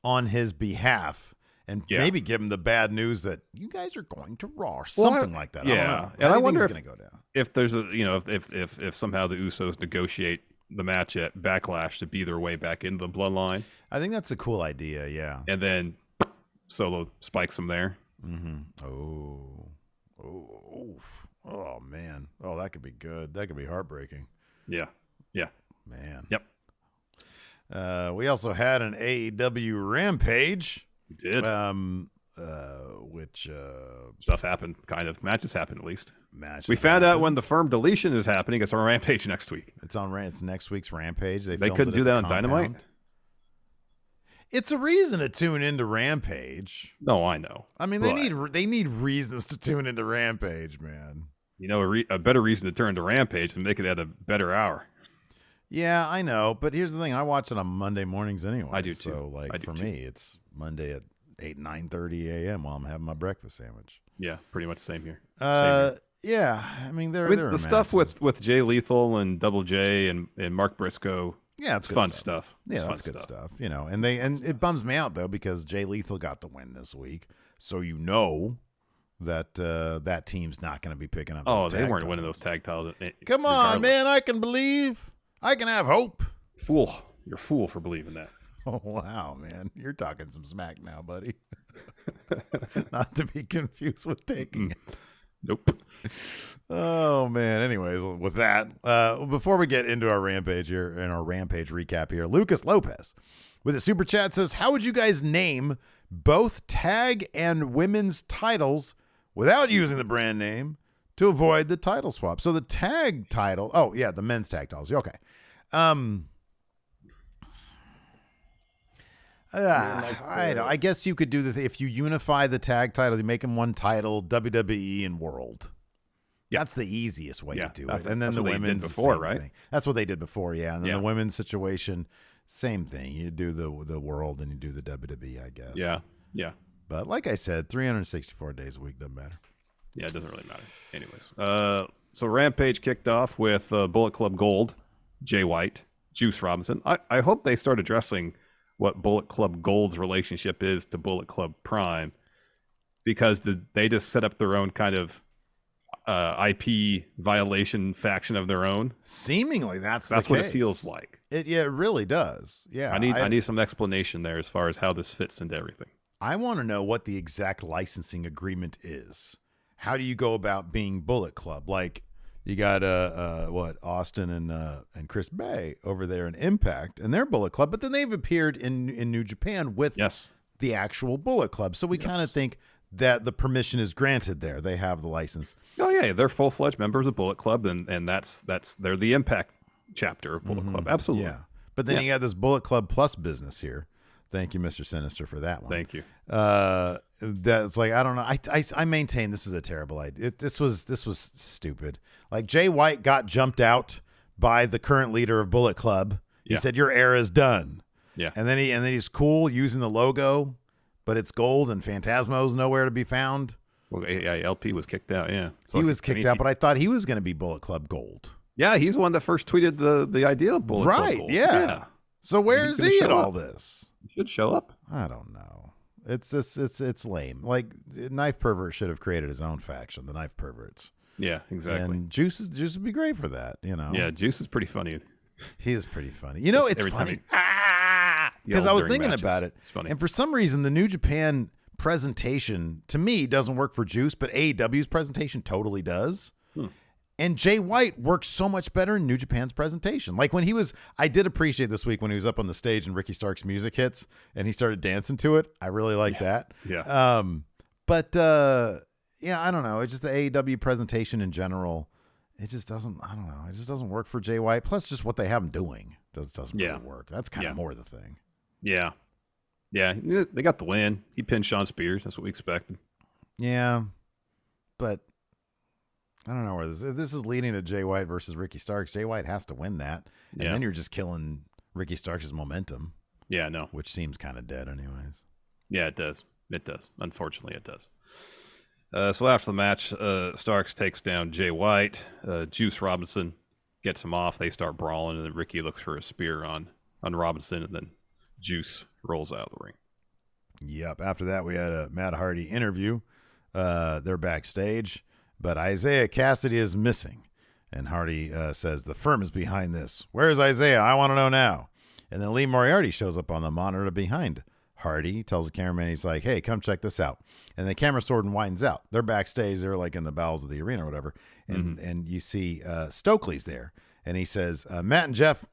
Speaker 1: on his behalf and maybe give him the bad news that you guys are going to Raw or something like that.
Speaker 2: Yeah,
Speaker 1: I don't know.
Speaker 2: and I wonder
Speaker 1: if, go down.
Speaker 2: If there's if somehow the Usos negotiate the match at Backlash to be their way back into the bloodline.
Speaker 1: I think that's a cool idea. Yeah,
Speaker 2: and then Solo spikes him there.
Speaker 1: Mm-hmm. Oh man. Oh, that could be good. That could be heartbreaking.
Speaker 2: Yeah.
Speaker 1: Man.
Speaker 2: Yep.
Speaker 1: We also had an AEW Rampage.
Speaker 2: We did.
Speaker 1: Which
Speaker 2: stuff happened, kind of. Matches happened, at least.
Speaker 1: We
Speaker 2: found out when the firm deletion is happening. It's on Rampage next week.
Speaker 1: It's next week's Rampage.
Speaker 2: They couldn't do that on Dynamite?
Speaker 1: It's a reason to tune into Rampage.
Speaker 2: No, I know.
Speaker 1: I mean, they need reasons to tune into Rampage, man.
Speaker 2: You know, a better reason to turn to Rampage and make it at a better hour.
Speaker 1: Yeah, I know. But here's the thing. I watch it on Monday mornings anyway.
Speaker 2: I do, too.
Speaker 1: So, for me, it's Monday at 9:30 a.m. while I'm having my breakfast sandwich.
Speaker 2: Yeah, pretty much the same here.
Speaker 1: Yeah. I mean, the
Speaker 2: stuff with Jay Lethal and Double J and Mark Briscoe.
Speaker 1: Yeah,
Speaker 2: it's fun stuff.
Speaker 1: Yeah, that's good stuff. You know, and it bums me out though because Jay Lethal got the win this week, so you know that that team's not going to be picking up.
Speaker 2: Oh, they weren't winning those tag titles.
Speaker 1: Come on, man! I can believe. I can have hope.
Speaker 2: Fool, you're a fool for believing that.
Speaker 1: Oh wow, man! You're talking some smack now, buddy. Not to be confused with taking it.
Speaker 2: Nope.
Speaker 1: Oh man. Anyways, with that, before we get into our Rampage here and our Rampage recap here, Lucas Lopez with a super chat says, "How would you guys name both tag and women's titles without using the brand name to avoid the title swap?" So the tag title, the men's tag titles. Okay. I guess you could do if you unify the tag titles, you make them one title, WWE and World. Yeah. That's the easiest way to do it. And then the women's before, right? Thing. That's what they did before, yeah. And then the women's situation, same thing. You do the World and you do the WWE, I guess.
Speaker 2: Yeah, yeah.
Speaker 1: But like I said, 364 days a week doesn't matter.
Speaker 2: Yeah, it doesn't really matter. Anyways, so Rampage kicked off with Bullet Club Gold, Jay White, Juice Robinson. I hope they start addressing what Bullet Club Gold's relationship is to Bullet Club Prime, because they just set up their own kind of IP violation faction of their own.
Speaker 1: Seemingly, that's
Speaker 2: what it feels like.
Speaker 1: It really does. Yeah,
Speaker 2: I need some explanation there as far as how this fits into everything.
Speaker 1: I want to know what the exact licensing agreement is. How do you go about being Bullet Club? Like, you got Austin and Chris Bay over there in Impact, and they're Bullet Club, but then they've appeared in New Japan with the actual Bullet Club. So we kind of think that the permission is granted there. They have the license.
Speaker 2: Oh yeah, they're full-fledged members of Bullet Club, and that's they're the Impact chapter of Bullet Club. Absolutely.
Speaker 1: Yeah. But then you got this Bullet Club Plus business here. Thank you, Mr. Sinister, for that one.
Speaker 2: Thank you.
Speaker 1: That's like, I don't know. I maintain this is a terrible idea. This was stupid. Like, Jay White got jumped out by the current leader of Bullet Club. He said, "Your era is done."
Speaker 2: Yeah.
Speaker 1: And then he's cool using the logo, but it's gold and Phantasmo's nowhere to be found.
Speaker 2: Well, LP was kicked out. Yeah.
Speaker 1: So he was kicked out, but I thought he was going to be Bullet Club Gold.
Speaker 2: Yeah, he's the one that first tweeted the idea of Bullet Club Gold.
Speaker 1: Yeah. So where is he in all this?
Speaker 2: He should show up.
Speaker 1: I don't know. It's lame. Like, Knife Pervert should have created his own faction, the Knife Perverts.
Speaker 2: Yeah, exactly.
Speaker 1: And Juice would be great for that, you know.
Speaker 2: Yeah, Juice is pretty funny.
Speaker 1: He is pretty funny. You know, it's funny. Because I was thinking about it.
Speaker 2: It's funny.
Speaker 1: And for some reason, the New Japan presentation, to me, doesn't work for Juice, but AEW's presentation totally does. And Jay White works so much better in New Japan's presentation. Like, when I did appreciate this week when he was up on the stage and Ricky Stark's music hits and he started dancing to it. I really like that.
Speaker 2: Yeah.
Speaker 1: I don't know. It's just the AEW presentation in general. It just doesn't, I don't know. It just doesn't work for Jay White. Plus, just what they have him doing doesn't really work. That's kind of more the thing.
Speaker 2: Yeah. Yeah. They got the win. He pinned Sean Spears. That's what we expected.
Speaker 1: Yeah. But I don't know where this is leading to Jay White versus Ricky Starks. Jay White has to win that. And then you're just killing Ricky Starks' momentum.
Speaker 2: Yeah, no.
Speaker 1: Which seems kind of dead anyways.
Speaker 2: Yeah, it does. It does. Unfortunately, it does. So after the match, Starks takes down Jay White. Juice Robinson gets him off. They start brawling, and then Ricky looks for a spear on Robinson, and then Juice rolls out of the ring.
Speaker 1: Yep. After that, we had a Matt Hardy interview. They're backstage, but Isaiah Cassidy is missing. And Hardy says, "The firm is behind this. Where's Isaiah? I want to know now." And then Lee Moriarty shows up on the monitor behind Hardy. He tells the cameraman, he's like, "Hey, come check this out." And the camera sort of winds out. They're backstage. They're like in the bowels of the arena or whatever. And you see Stokely's there. And he says, "Matt and Jeff,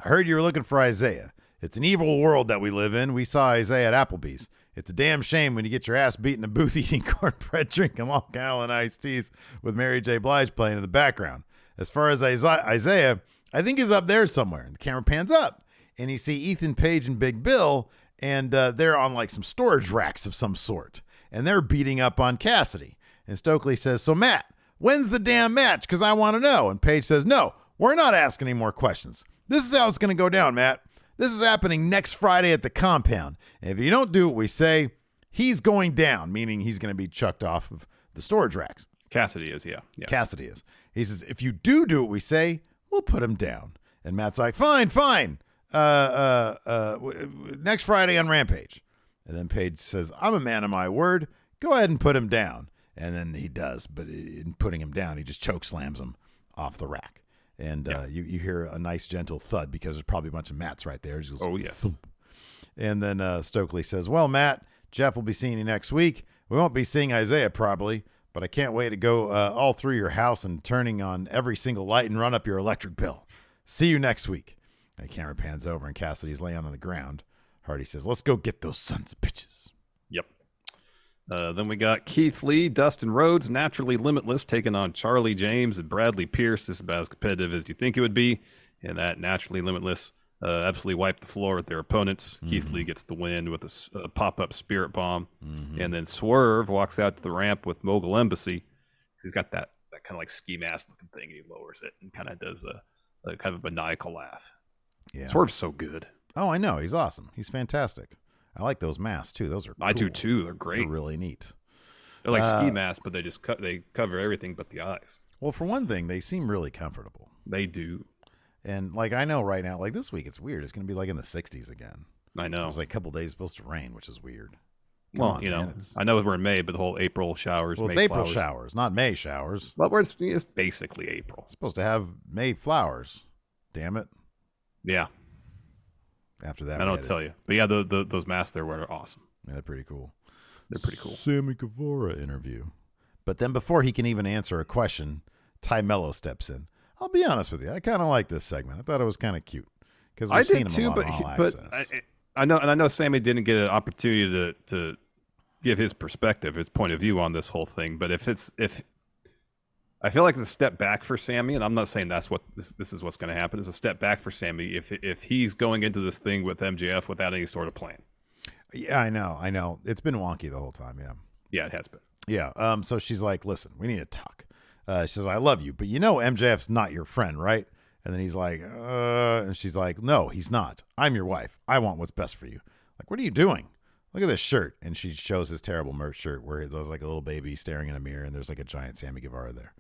Speaker 1: I heard you were looking for Isaiah. It's an evil world that we live in. We saw Isaiah at Applebee's. It's a damn shame when you get your ass beat in a booth eating cornbread, drinking Long Island iced teas with Mary J. Blige playing in the background. As far as Isaiah, I think he's up there somewhere. And the camera pans up, and you see Ethan Page and Big Bill, and they're on like some storage racks of some sort, and they're beating up on Cassidy. And Stokely says, so Matt, when's the damn match? Because I want to know. And Page says, no, we're not asking any more questions. This is how it's going to go down, Matt. This is happening next Friday at the compound. And if you don't do what we say, he's going down, meaning he's going to be chucked off of the storage racks.
Speaker 2: Cassidy is, yeah.
Speaker 1: Cassidy is. He says, if you do what we say, we'll put him down. And Matt's like, fine. Next Friday on Rampage. And then Page says, I'm a man of my word. Go ahead and put him down. And then he does, but in putting him down, he just choke slams him off the rack. And you hear a nice gentle thud because there's probably a bunch of Matts right there. Goes,
Speaker 2: oh, yes.
Speaker 1: Thump. And then Stokely says, well, Matt, Jeff will be seeing you next week. We won't be seeing Isaiah probably, but I can't wait to go all through your house and turning on every single light and run up your electric bill. See you next week. And the camera pans over and Cassidy's laying on the ground. Hardy says, let's go get those sons of bitches.
Speaker 2: Yep. Then we got Keith Lee, Dustin Rhodes, Naturally Limitless, taking on Charlie James and Bradley Pierce. This is about as competitive as you think it would be. And that Naturally Limitless absolutely wiped the floor with their opponents. Mm-hmm. Keith Lee gets the win with a pop-up spirit bomb. Mm-hmm. And then Swerve walks out to the ramp with Mogul Embassy. He's got that kind of like ski mask looking thing, and he lowers it and kind of does a kind of maniacal laugh. Yeah. Swerve's so good.
Speaker 1: Oh, I know. He's awesome. He's fantastic. I like those masks too. Those are cool.
Speaker 2: I do too. They're great.
Speaker 1: They're really neat.
Speaker 2: They're like ski masks, but they cover everything but the eyes.
Speaker 1: Well, for one thing, they seem really comfortable.
Speaker 2: They do.
Speaker 1: And like I know right now, like this week, it's weird. It's going to be like in the 60s again.
Speaker 2: I know.
Speaker 1: It was like a couple days supposed to rain, which is weird.
Speaker 2: I know we're in May, but the whole April showers.
Speaker 1: Well,
Speaker 2: May
Speaker 1: it's April
Speaker 2: flowers.
Speaker 1: Showers, not May showers.
Speaker 2: Well, it's basically April.
Speaker 1: It's supposed to have May flowers. Damn it.
Speaker 2: Yeah.
Speaker 1: After that,
Speaker 2: I don't tell you. But yeah, those masks there were awesome.
Speaker 1: Yeah, they're pretty cool.
Speaker 2: They're pretty cool.
Speaker 1: Sammy Guevara interview. But then before he can even answer a question, Ty Mello steps in. I'll be honest with you. I kind of like this segment. I thought it was kind of cute. Because we've seen him a lot on All Access.
Speaker 2: I know Sammy didn't get an opportunity to give his perspective, his point of view on this whole thing. But if I feel like it's a step back for Sammy, and I'm not saying that's what this is what's going to happen. It's a step back for Sammy if he's going into this thing with MJF without any sort of plan.
Speaker 1: Yeah, I know. It's been wonky the whole time. Yeah.
Speaker 2: Yeah, it has been.
Speaker 1: Yeah. So she's like, listen, we need to talk. She says, I love you, but you know MJF's not your friend, right? And then he's like, and she's like, no, he's not. I'm your wife. I want what's best for you. Like, what are you doing? Look at this shirt. And she shows his terrible merch shirt where there's like a little baby staring in a mirror and there's like a giant Sammy Guevara there.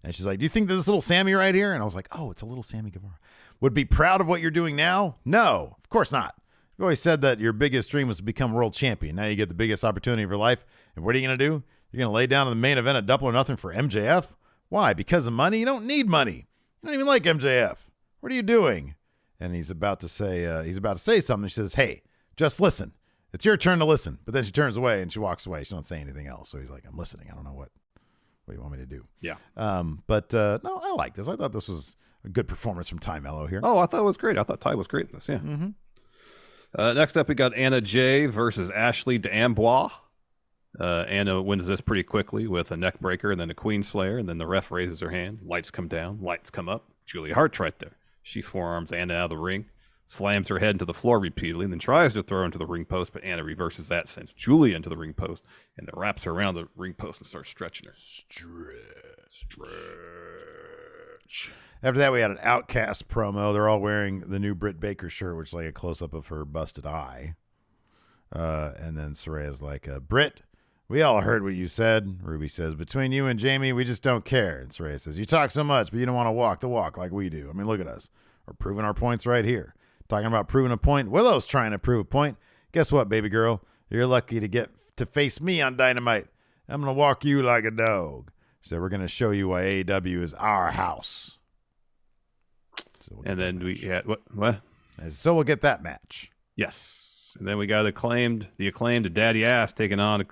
Speaker 1: And she's like, do you think this little Sammy right here? And I was like, oh, it's a little Sammy Guevara. Would be proud of what you're doing now? No, of course not. You always said that your biggest dream was to become world champion. Now you get the biggest opportunity of your life. And what are you going to do? You're going to lay down in the main event at Double or Nothing for MJF? Why? Because of money? You don't need money. You don't even like MJF. What are you doing? And he's about to say something. She says, hey, just listen. It's your turn to listen. But then she turns away and she walks away. She don't say anything else. So he's like, I'm listening. I don't know what you want me to do.
Speaker 2: Yeah.
Speaker 1: But no, I like this. I thought this was a good performance from Ty Mello here.
Speaker 2: Oh, I thought it was great. I thought Ty was great in this. Yeah.
Speaker 1: Mm-hmm.
Speaker 2: Next up, we got Anna Jay versus Ashley d'Amboise. Anna wins this pretty quickly with a neck breaker and then a queen slayer. And then the ref raises her hand. Lights come down. Lights come up. Julia Hart's right there. She forearms Anna out of the ring, slams her head into the floor repeatedly, and then tries to throw her into the ring post, but Anna reverses that, sends Julia into the ring post, and then wraps her around the ring post and starts stretching her. Stretch.
Speaker 1: After that, we had an Outcast promo. They're all wearing the new Britt Baker shirt, which is like a close-up of her busted eye. And then Saraya's like, Britt, we all heard what you said. Ruby says, between you and Jamie, we just don't care. And Saraya says, you talk so much, but you don't want to walk the walk like we do. I mean, look at us. We're proving our points right here. Talking about proving a point. Willow's trying to prove a point. Guess what, baby girl? You're lucky to get to face me on Dynamite. I'm going to walk you like a dog. So we're going to show you why AEW is our house. So
Speaker 2: and then we had what?
Speaker 1: So we'll get that match.
Speaker 2: Yes. And then we got the acclaimed Daddy Ass taking on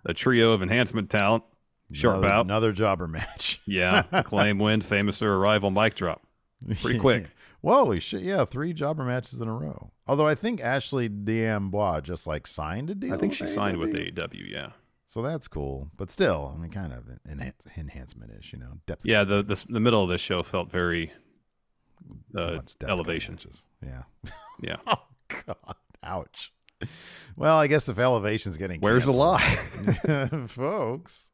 Speaker 2: a trio of enhancement talent. Sharp out.
Speaker 1: Another jobber match.
Speaker 2: Yeah. Acclaim win, Famous or Arrival mic drop. Pretty quick.
Speaker 1: Holy shit. Yeah, 3 jobber matches in a row. Although I think Ashley D'Amboise just like signed a deal.
Speaker 2: I think she signed with
Speaker 1: AEW.
Speaker 2: AEW, yeah.
Speaker 1: So that's cool. But still, I mean, kind of enhancement-ish, depth.
Speaker 2: Yeah, the middle of this show felt very elevation.
Speaker 1: Matches. Yeah.
Speaker 2: Yeah.
Speaker 1: Oh, God. Ouch. Well, I guess if Elevation's getting
Speaker 2: Where's the lie?
Speaker 1: Folks,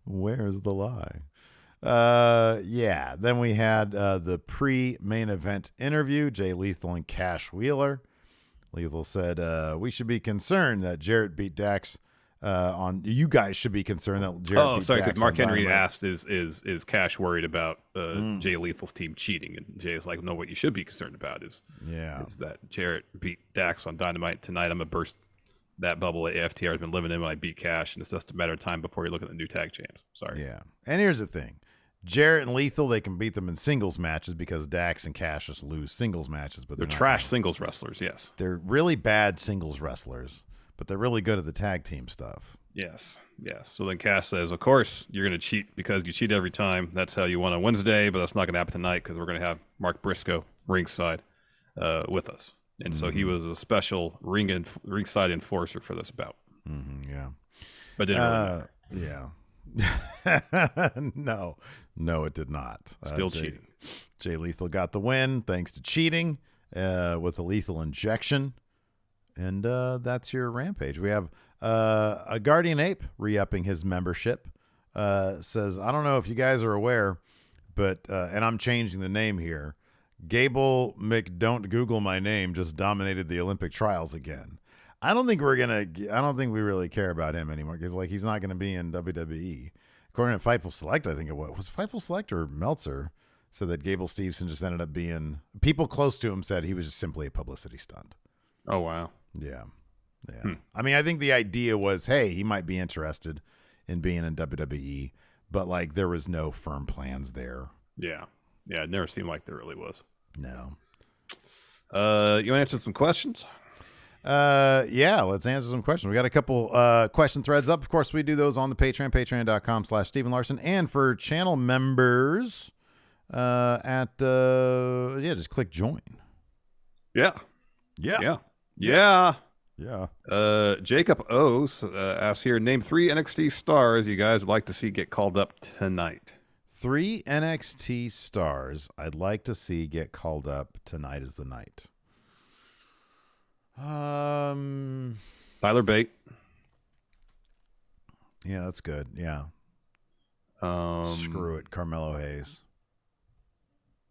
Speaker 1: where's the lie? Yeah. Then we had the pre-main event interview, Jay Lethal and Cash Wheeler. Lethal said, we should be concerned that Jarrett beat Dax you guys should be concerned that Jarrett beat
Speaker 2: sorry,
Speaker 1: Dax
Speaker 2: because Mark
Speaker 1: on
Speaker 2: Henry
Speaker 1: Dynamite.
Speaker 2: asked, is Cash worried about Jay Lethal's team cheating? And Jay's like, no, what you should be concerned about is that Jarrett beat Dax on Dynamite tonight. I'm going to burst that bubble that FTR has been living in when I beat Cash, and it's just a matter of time before you look at the new tag champs. Sorry.
Speaker 1: Yeah. And here's the thing. Jarrett and Lethal, they can beat them in singles matches because Dax and Cash just lose singles matches. But
Speaker 2: They're trash singles wrestlers, yes.
Speaker 1: They're really bad singles wrestlers, but they're really good at the tag team stuff.
Speaker 2: Yes. So then Cash says, of course, you're going to cheat because you cheat every time. That's how you won on Wednesday, but that's not going to happen tonight because we're going to have Mark Briscoe ringside with us. And so he was a special ringside enforcer for this bout.
Speaker 1: Mm-hmm, yeah.
Speaker 2: But didn't really matter.
Speaker 1: Yeah. No, it did not.
Speaker 2: Still cheating.
Speaker 1: Jay Lethal got the win thanks to cheating with a lethal injection. And that's your Rampage. We have a Guardian Ape re-upping his membership. Says, I don't know if you guys are aware, but, and I'm changing the name here, Gable McDon't Google my name just dominated the Olympic trials again. I don't think we really care about him anymore because like he's not going to be in WWE. According to Fightful Select, I think it was Fightful Select or Meltzer said that Gable Steveson just ended up being, people close to him said he was just simply a publicity stunt.
Speaker 2: Oh, wow.
Speaker 1: Yeah. I mean, I think the idea was, hey, he might be interested in being in WWE, but like there was no firm plans there.
Speaker 2: Yeah. It never seemed like there really was.
Speaker 1: No.
Speaker 2: You want to answer some questions?
Speaker 1: Yeah, let's answer some questions. We got a couple question threads up. Of course, we do those on the Patreon, patreon.com/Stephen Larson. And for channel members, just click join.
Speaker 2: Yeah. Jacob O asks here, name 3 NXT stars you guys would like to see get called up tonight.
Speaker 1: 3 NXT stars I'd like to see get called up tonight is the night.
Speaker 2: Tyler Bate.
Speaker 1: Yeah, that's good. Yeah. Screw it, Carmelo Hayes.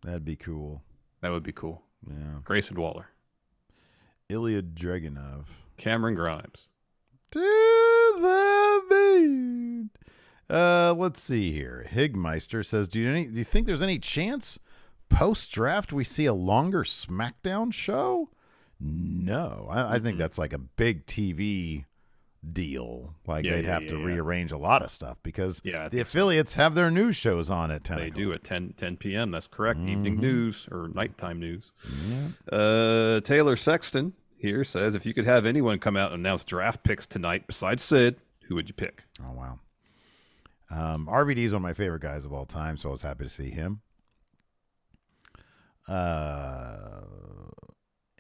Speaker 1: That'd be cool.
Speaker 2: That would be cool.
Speaker 1: Yeah.
Speaker 2: Grayson Waller.
Speaker 1: Ilya Dragunov.
Speaker 2: Cameron Grimes.
Speaker 1: To the moon. Let's see here. Higmeister says, do you think there's any chance post-draft we see a longer SmackDown show? No. I think that's like a big TV deal. Like they'd have to rearrange a lot of stuff because the affiliates have their news shows on at 10
Speaker 2: They
Speaker 1: o'clock.
Speaker 2: do at 10 p.m. That's correct. Evening news or nighttime news.
Speaker 1: Yeah.
Speaker 2: Taylor Sexton here says, if you could have anyone come out and announce draft picks tonight besides Sid, who would you pick?
Speaker 1: Oh, wow. RVD is one of my favorite guys of all time, so I was happy to see him.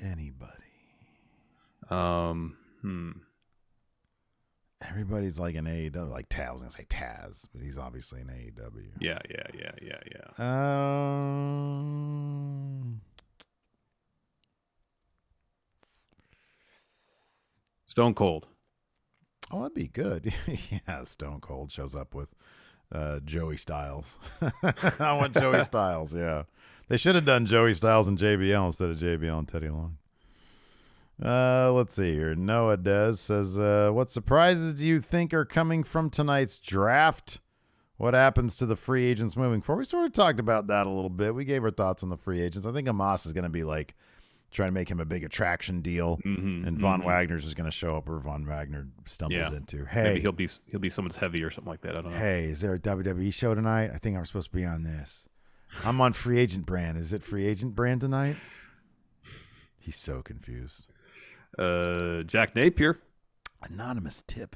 Speaker 1: Anybody. Everybody's like an AEW, like Taz. I was going to say Taz, but he's obviously an AEW.
Speaker 2: Yeah. Stone Cold.
Speaker 1: Oh, that'd be good. Yeah, Stone Cold shows up with Joey Styles. I want Joey Styles, yeah. They should have done Joey Styles and JBL instead of JBL and Teddy Long. Let's see here. Noah Dez says, what surprises do you think are coming from tonight's draft? What happens to the free agents moving forward? We sort of talked about that a little bit. We gave our thoughts on the free agents. I think Amos is going to be like trying to make him a big attraction deal, and Von Wagner's just going to show up where Von Wagner stumbles into. Hey,
Speaker 2: maybe he'll be someone's heavy or something like that. I don't know.
Speaker 1: Hey, is there a WWE show tonight? I think I'm supposed to be on this. I'm on free agent brand. Is it free agent brand tonight? He's so confused.
Speaker 2: Jack Napier.
Speaker 1: Anonymous tip.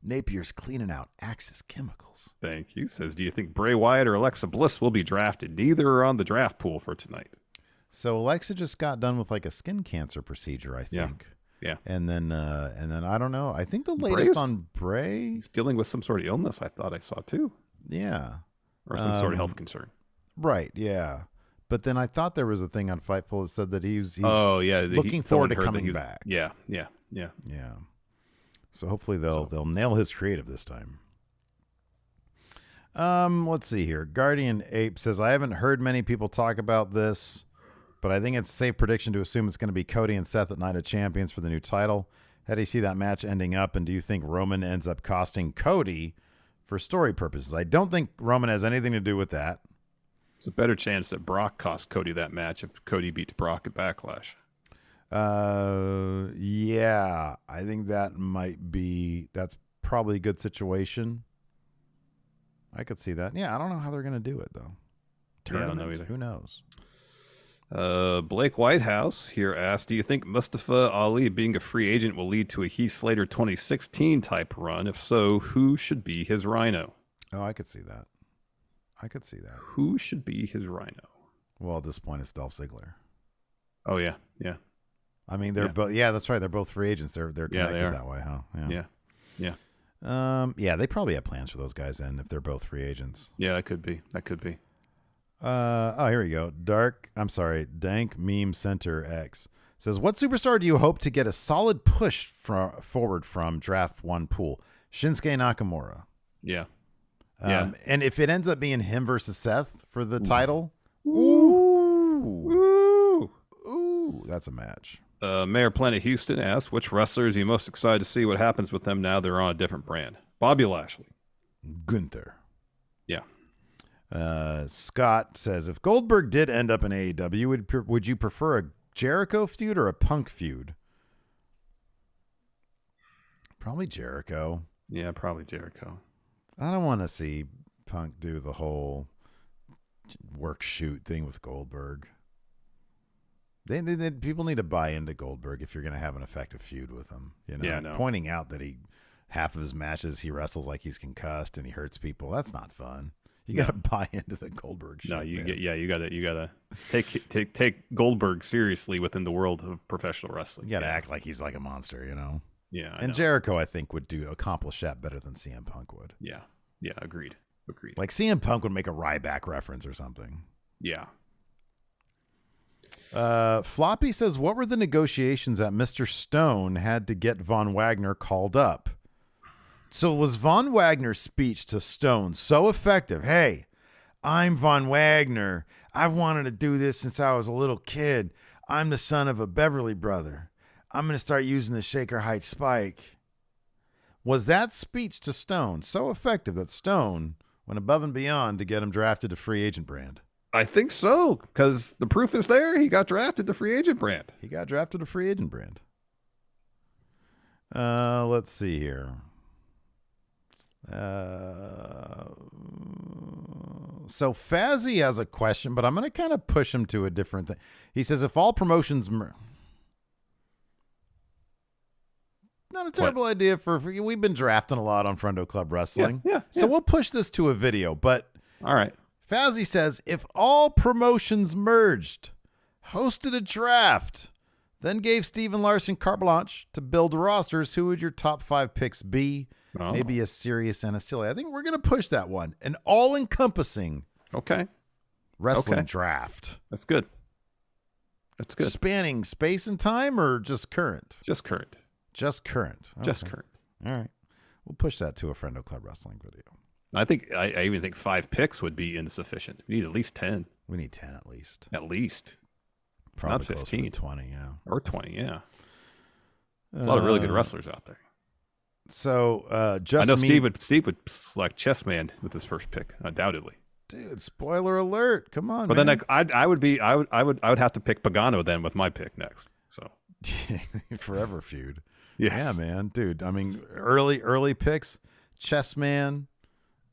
Speaker 1: Napier's cleaning out Axis Chemicals.
Speaker 2: Thank you. Says, do you think Bray Wyatt or Alexa Bliss will be drafted? Neither are on the draft pool for tonight.
Speaker 1: So Alexa just got done with like a skin cancer procedure, I think.
Speaker 2: Yeah.
Speaker 1: And then I don't know. I think the latest on Bray.
Speaker 2: He's dealing with some sort of illness. I thought I saw too.
Speaker 1: Yeah.
Speaker 2: Or some sort of health concern.
Speaker 1: Right. Yeah. But then I thought there was a thing on Fightful that said that he's looking
Speaker 2: someone
Speaker 1: forward to
Speaker 2: heard that
Speaker 1: coming back.
Speaker 2: Yeah.
Speaker 1: So hopefully they'll nail his creative this time. Let's see here. Guardian Ape says, I haven't heard many people talk about this, but I think it's a safe prediction to assume it's going to be Cody and Seth at Night of Champions for the new title. How do you see that match ending up, and do you think Roman ends up costing Cody for story purposes? I don't think Roman has anything to do with that.
Speaker 2: It's a better chance that Brock cost Cody that match if Cody beats Brock at Backlash.
Speaker 1: Yeah, I think that's probably a good situation. I could see that. Yeah, I don't know how they're going to do it, though. Tournament?
Speaker 2: I don't know either.
Speaker 1: Who knows?
Speaker 2: Blake Whitehouse here asked, do you think Mustafa Ali being a free agent will lead to a Heath Slater 2016 type run? If so, who should be his Rhino?
Speaker 1: Oh, I could see that.
Speaker 2: Who should be his Rhino?
Speaker 1: Well, at this point, it's Dolph Ziggler.
Speaker 2: Oh, yeah.
Speaker 1: I mean, they're both. Yeah, that's right. They're both free agents. They're connected that way, huh?
Speaker 2: Yeah.
Speaker 1: Yeah, they probably have plans for those guys then if they're both free agents.
Speaker 2: Yeah, that could be.
Speaker 1: Here we go. Dank Meme Center X says, what superstar do you hope to get a solid push forward from Draft 1 pool? Shinsuke Nakamura.
Speaker 2: Yeah.
Speaker 1: And if it ends up being him versus Seth for the title, that's a match.
Speaker 2: Mayor Planet Houston asks, which wrestlers are you most excited to see what happens with them now they're on a different brand? Bobby Lashley.
Speaker 1: Gunther.
Speaker 2: Yeah.
Speaker 1: Scott says, if Goldberg did end up in AEW, would you prefer a Jericho feud or a Punk feud? Probably Jericho.
Speaker 2: Yeah, probably Jericho.
Speaker 1: I don't want to see Punk do the whole work shoot thing with Goldberg. They people need to buy into Goldberg if you're going to have an effective feud with him. Pointing out that half of his matches he wrestles like he's concussed and he hurts people. That's not fun. You got to buy into the Goldberg shit.
Speaker 2: No, you got to take Goldberg seriously within the world of professional wrestling.
Speaker 1: You got to act like he's like a monster,
Speaker 2: Yeah.
Speaker 1: And Jericho, I think, would accomplish that better than CM Punk would.
Speaker 2: Yeah. Agreed.
Speaker 1: Like CM Punk would make a Ryback reference or something.
Speaker 2: Yeah.
Speaker 1: Floppy says, what were the negotiations that Mr. Stone had to get Von Wagner called up? So was Von Wagner's speech to Stone so effective? Hey, I'm Von Wagner. I've wanted to do this since I was a little kid. I'm the son of a Beverly brother. I'm going to start using the Shaker Heights spike. Was that speech to Stone so effective that Stone went above and beyond to get him drafted to free agent brand?
Speaker 2: I think so, because the proof is there. He got drafted to free agent brand.
Speaker 1: Let's see here. So Fazzy has a question, but I'm going to kind of push him to a different thing. He says, if all promotions... Not a terrible idea we've been drafting a lot on Friendo Club Wrestling.
Speaker 2: Yeah.
Speaker 1: So we'll push this to a video, but...
Speaker 2: All right.
Speaker 1: Fazzy says, if all promotions merged, hosted a draft, then gave Steve and Larson carte blanche to build rosters, who would your top 5 picks be?
Speaker 2: Oh.
Speaker 1: Maybe a serious and a silly. I think we're going to push that one. An all-encompassing wrestling draft.
Speaker 2: That's good.
Speaker 1: Spanning space and time or just current?
Speaker 2: Just current.
Speaker 1: Okay. All right. We'll push that to a Friendo Club Wrestling video.
Speaker 2: I even think 5 picks would be insufficient. We need at least 10.
Speaker 1: We need 10 at least.
Speaker 2: Probably
Speaker 1: Not
Speaker 2: 15.
Speaker 1: 20, yeah.
Speaker 2: Or 20, yeah. There's a lot of really good wrestlers out there.
Speaker 1: So,
Speaker 2: I know Steve would select Chessman with his first pick, undoubtedly.
Speaker 1: Dude, spoiler alert! Come on,
Speaker 2: but
Speaker 1: man.
Speaker 2: Then I would have to pick Pagano then with my pick next. So
Speaker 1: forever feud.
Speaker 2: Yes.
Speaker 1: Yeah, man, dude. I mean, early picks: Chessman,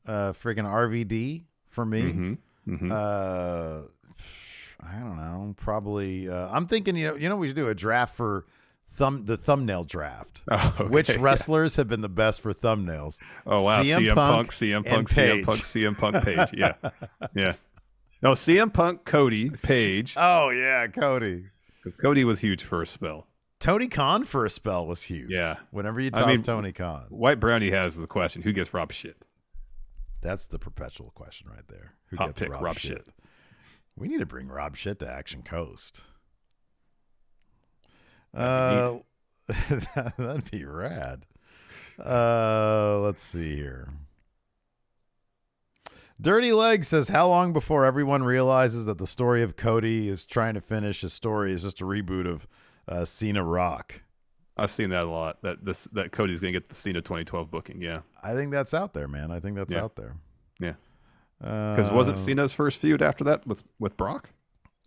Speaker 1: friggin' RVD for me. I don't know. Probably. I'm thinking. We should do a draft for the thumbnail draft.
Speaker 2: Oh, okay,
Speaker 1: Which wrestlers have been the best for thumbnails?
Speaker 2: Oh wow, CM Punk,
Speaker 1: CM Punk,
Speaker 2: Page. Yeah. No, CM Punk, Cody, Paige.
Speaker 1: Oh, yeah, Cody.
Speaker 2: Because Cody was huge for a spell.
Speaker 1: Tony Khan for a spell was huge.
Speaker 2: Yeah.
Speaker 1: Whenever you toss Tony Khan.
Speaker 2: White Brownie has the question, who gets Rob shit?
Speaker 1: That's the perpetual question right there. Who
Speaker 2: Top
Speaker 1: gets
Speaker 2: pick, Rob shit?
Speaker 1: We need to bring Rob shit to Action Coast.
Speaker 2: That'd
Speaker 1: That'd be rad. Let's see here. Dirty Leg says, how long before everyone realizes that the story of Cody is trying to finish his story is just a reboot of Cena Rock?
Speaker 2: I've seen that a lot. That Cody's going to get the Cena 2012 booking. Yeah,
Speaker 1: I think that's out there, man. I think that's out there.
Speaker 2: Yeah, because wasn't Cena's first feud after that with Brock?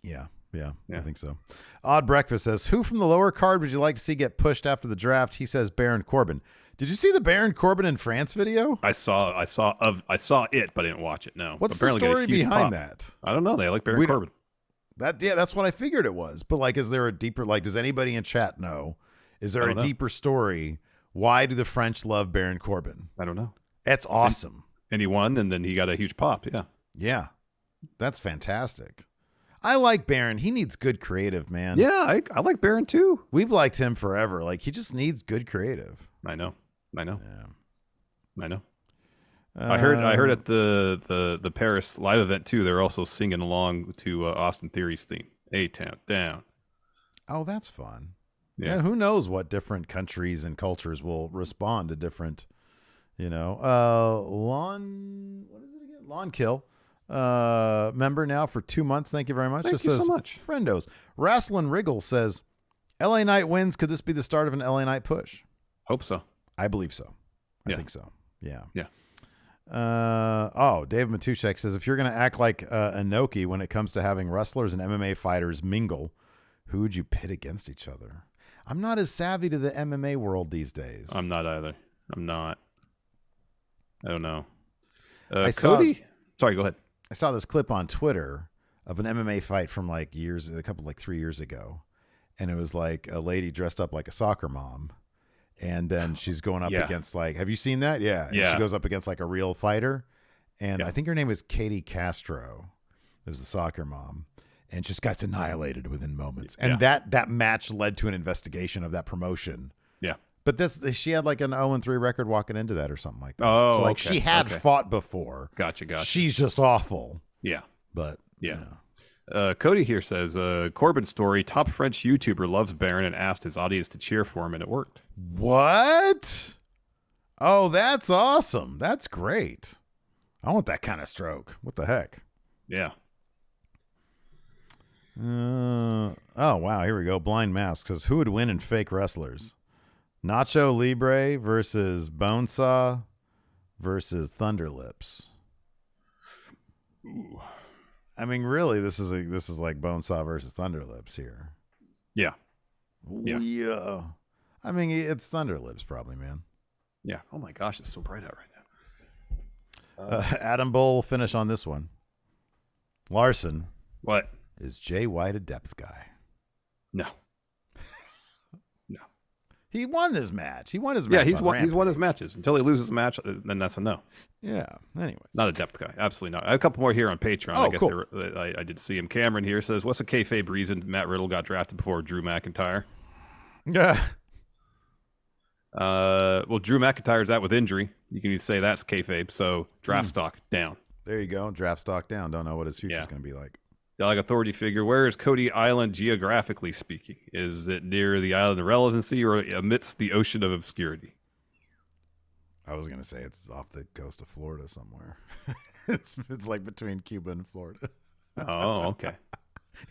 Speaker 1: Yeah, I think so. Odd Breakfast says, who from the lower card would you like to see get pushed after the draft? He says Baron Corbin. Did you see the Baron Corbin in France video?
Speaker 2: I saw it, but I didn't watch it. No.
Speaker 1: What's the story behind that?
Speaker 2: I don't know. They like Baron Corbin.
Speaker 1: That's what I figured it was. But like, is there a deeper, like, does anybody in chat know? Is there a deeper story? Why do the French love Baron Corbin?
Speaker 2: I don't know.
Speaker 1: That's awesome.
Speaker 2: And he won, and then he got a huge pop. Yeah.
Speaker 1: Yeah. That's fantastic. I like Baron. He needs good creative, man.
Speaker 2: Yeah, I like Baron too.
Speaker 1: We've liked him forever. Like, he just needs good creative.
Speaker 2: I know.
Speaker 1: Yeah.
Speaker 2: I know. I heard at the Paris live event too. They're also singing along to Austin Theory's theme, A-Town Down.
Speaker 1: Oh, that's fun.
Speaker 2: Yeah.
Speaker 1: Who knows what different countries and cultures will respond to different, what is it again? Lawn Kill. Member now for 2 months. Thank you very much.
Speaker 2: Thank you so much.
Speaker 1: Friendos. Wrestling Wriggle says, LA Knight wins. Could this be the start of an LA Knight push?
Speaker 2: Hope so.
Speaker 1: I believe so. I think so. Yeah.
Speaker 2: Yeah.
Speaker 1: Dave Matushek says, if you're going to act like Inoki when it comes to having wrestlers and MMA fighters mingle, who would you pit against each other? I'm not as savvy to the MMA world these days.
Speaker 2: I'm not either. I'm not. I don't know.
Speaker 1: Cody?
Speaker 2: Sorry, go ahead.
Speaker 1: I saw this clip on Twitter of an MMA fight from 3 years ago. And it was like a lady dressed up like a soccer mom. And then she's going up against have you seen that? Yeah. And she goes up against a real fighter. And I think her name is Katie Castro. There's the soccer mom. And just got annihilated within moments. And that match led to an investigation of that promotion. Yeah. But she had an 0-3 record walking into that or something like that.
Speaker 2: Oh,
Speaker 1: so she had fought before.
Speaker 2: Gotcha.
Speaker 1: She's just awful.
Speaker 2: Yeah.
Speaker 1: But
Speaker 2: Cody here says, Corbin story, top French YouTuber loves Baron and asked his audience to cheer for him, and it worked.
Speaker 1: What? Oh, that's awesome. That's great. I want that kind of stroke. What the heck?
Speaker 2: Yeah.
Speaker 1: Oh, wow. Here we go. Blind Mask says, who would win in fake wrestlers? Nacho Libre versus Bonesaw versus Thunderlips.
Speaker 2: Ooh.
Speaker 1: I mean, really, this is like Bonesaw versus Thunderlips here.
Speaker 2: Yeah.
Speaker 1: Yeah. I mean, it's Thunderlips probably, man.
Speaker 2: Yeah. Oh my gosh, it's so bright out right
Speaker 1: now. Adam Bull will finish on this one. Larson.
Speaker 2: What?
Speaker 1: Is Jay White a depth guy?
Speaker 2: No.
Speaker 1: He won this match. He won his match.
Speaker 2: Yeah, he's won his matches. Until he loses a match, then that's a no.
Speaker 1: Yeah. Anyways.
Speaker 2: Not a depth guy. Absolutely not. I have a couple more here on Patreon.
Speaker 1: Oh,
Speaker 2: I guess
Speaker 1: cool.
Speaker 2: I did see him. Cameron here says, what's a kayfabe reason Matt Riddle got drafted before Drew McIntyre?
Speaker 1: Yeah.
Speaker 2: Well, Drew McIntyre's out with injury. You can say that's kayfabe. So draft stock down.
Speaker 1: There you go. Draft stock down. Don't know what his future's going to be like.
Speaker 2: Like authority figure, where is Cody Island geographically speaking? Is it near the island of relevancy or amidst the ocean of obscurity?
Speaker 1: I was going to say it's off the coast of Florida somewhere. It's like between Cuba and Florida.
Speaker 2: Oh, okay.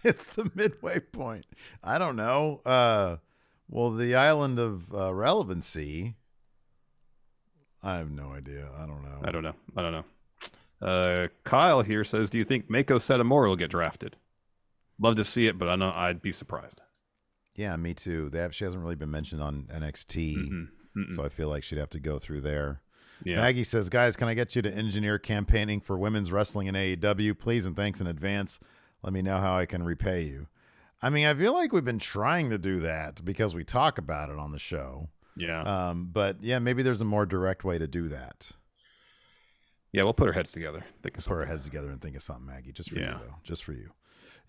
Speaker 1: It's the midway point. I don't know. Well, the island of relevancy, I have no idea. I don't know. Kyle here says, do you think Mako Satomura will get drafted? Love to see it, but I know I'd be surprised. Yeah, me too. She hasn't really been mentioned on NXT, so I feel like she'd have to go through there. Yeah. Maggie says, guys, can I get you to engineer campaigning for women's wrestling in AEW? Please and thanks in advance. Let me know how I can repay you. I mean, I feel like we've been trying to do that because we talk about it on the show.
Speaker 2: Yeah.
Speaker 1: But yeah, maybe there's a more direct way to do that.
Speaker 2: Yeah, we'll put our heads together.
Speaker 1: Put our heads together and think of something, Maggie. Just for you, though. Just for you.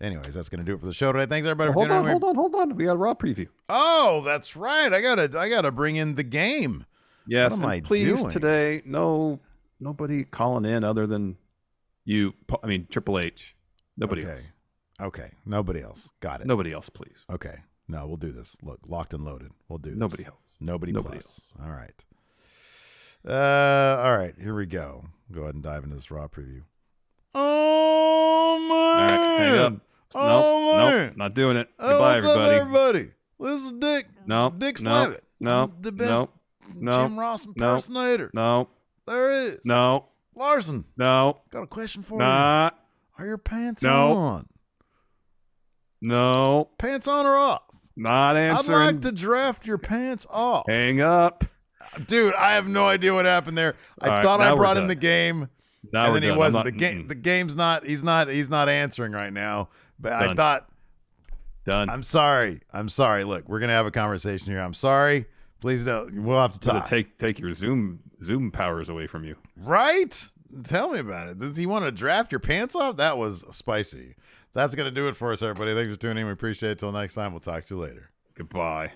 Speaker 1: Anyways, that's going to do it for the show today. Thanks, everybody. For tuning in.
Speaker 2: Hold on. We got a Raw preview.
Speaker 1: Oh, that's right. I gotta bring in the game.
Speaker 2: Yes,
Speaker 1: what am I
Speaker 2: please
Speaker 1: doing?
Speaker 2: Today, nobody calling in other than you. I mean, Triple H. Nobody else.
Speaker 1: Okay. Nobody else. Got it.
Speaker 2: Nobody else, please.
Speaker 1: Okay. No, we'll do this. Look, locked and loaded. We'll do this.
Speaker 2: Nobody else.
Speaker 1: Nobody
Speaker 2: plus.
Speaker 1: else. All right. All right. Here we go. Go ahead and dive into this Raw preview. Oh, man.
Speaker 2: All right. Hang up. Nope. Not doing it. Goodbye,
Speaker 1: what's
Speaker 2: everybody.
Speaker 1: Up, everybody? This is Dick. Dick Slavitt.
Speaker 2: No.
Speaker 1: The best Jim Ross impersonator.
Speaker 2: No.
Speaker 1: There it is.
Speaker 2: No.
Speaker 1: Larson.
Speaker 2: No.
Speaker 1: Got a question for you.
Speaker 2: Nah.
Speaker 1: Are your pants on?
Speaker 2: No.
Speaker 1: Pants on or off?
Speaker 2: Not answering.
Speaker 1: I'd like to draft your pants off.
Speaker 2: Hang up.
Speaker 1: Dude, I have no idea what happened there. I thought I brought in the game. And then he wasn't. The game's not. He's not answering right now. But I thought.
Speaker 2: Done.
Speaker 1: I'm sorry. Look, we're gonna have a conversation here. I'm sorry. Please don't. We'll have to talk.
Speaker 2: Take your Zoom powers away from you.
Speaker 1: Right? Tell me about it. Does he want to draft your pants off? That was spicy. That's gonna do it for us, everybody. Thanks for tuning in. We appreciate it. Till next time. We'll talk to you later.
Speaker 2: Goodbye.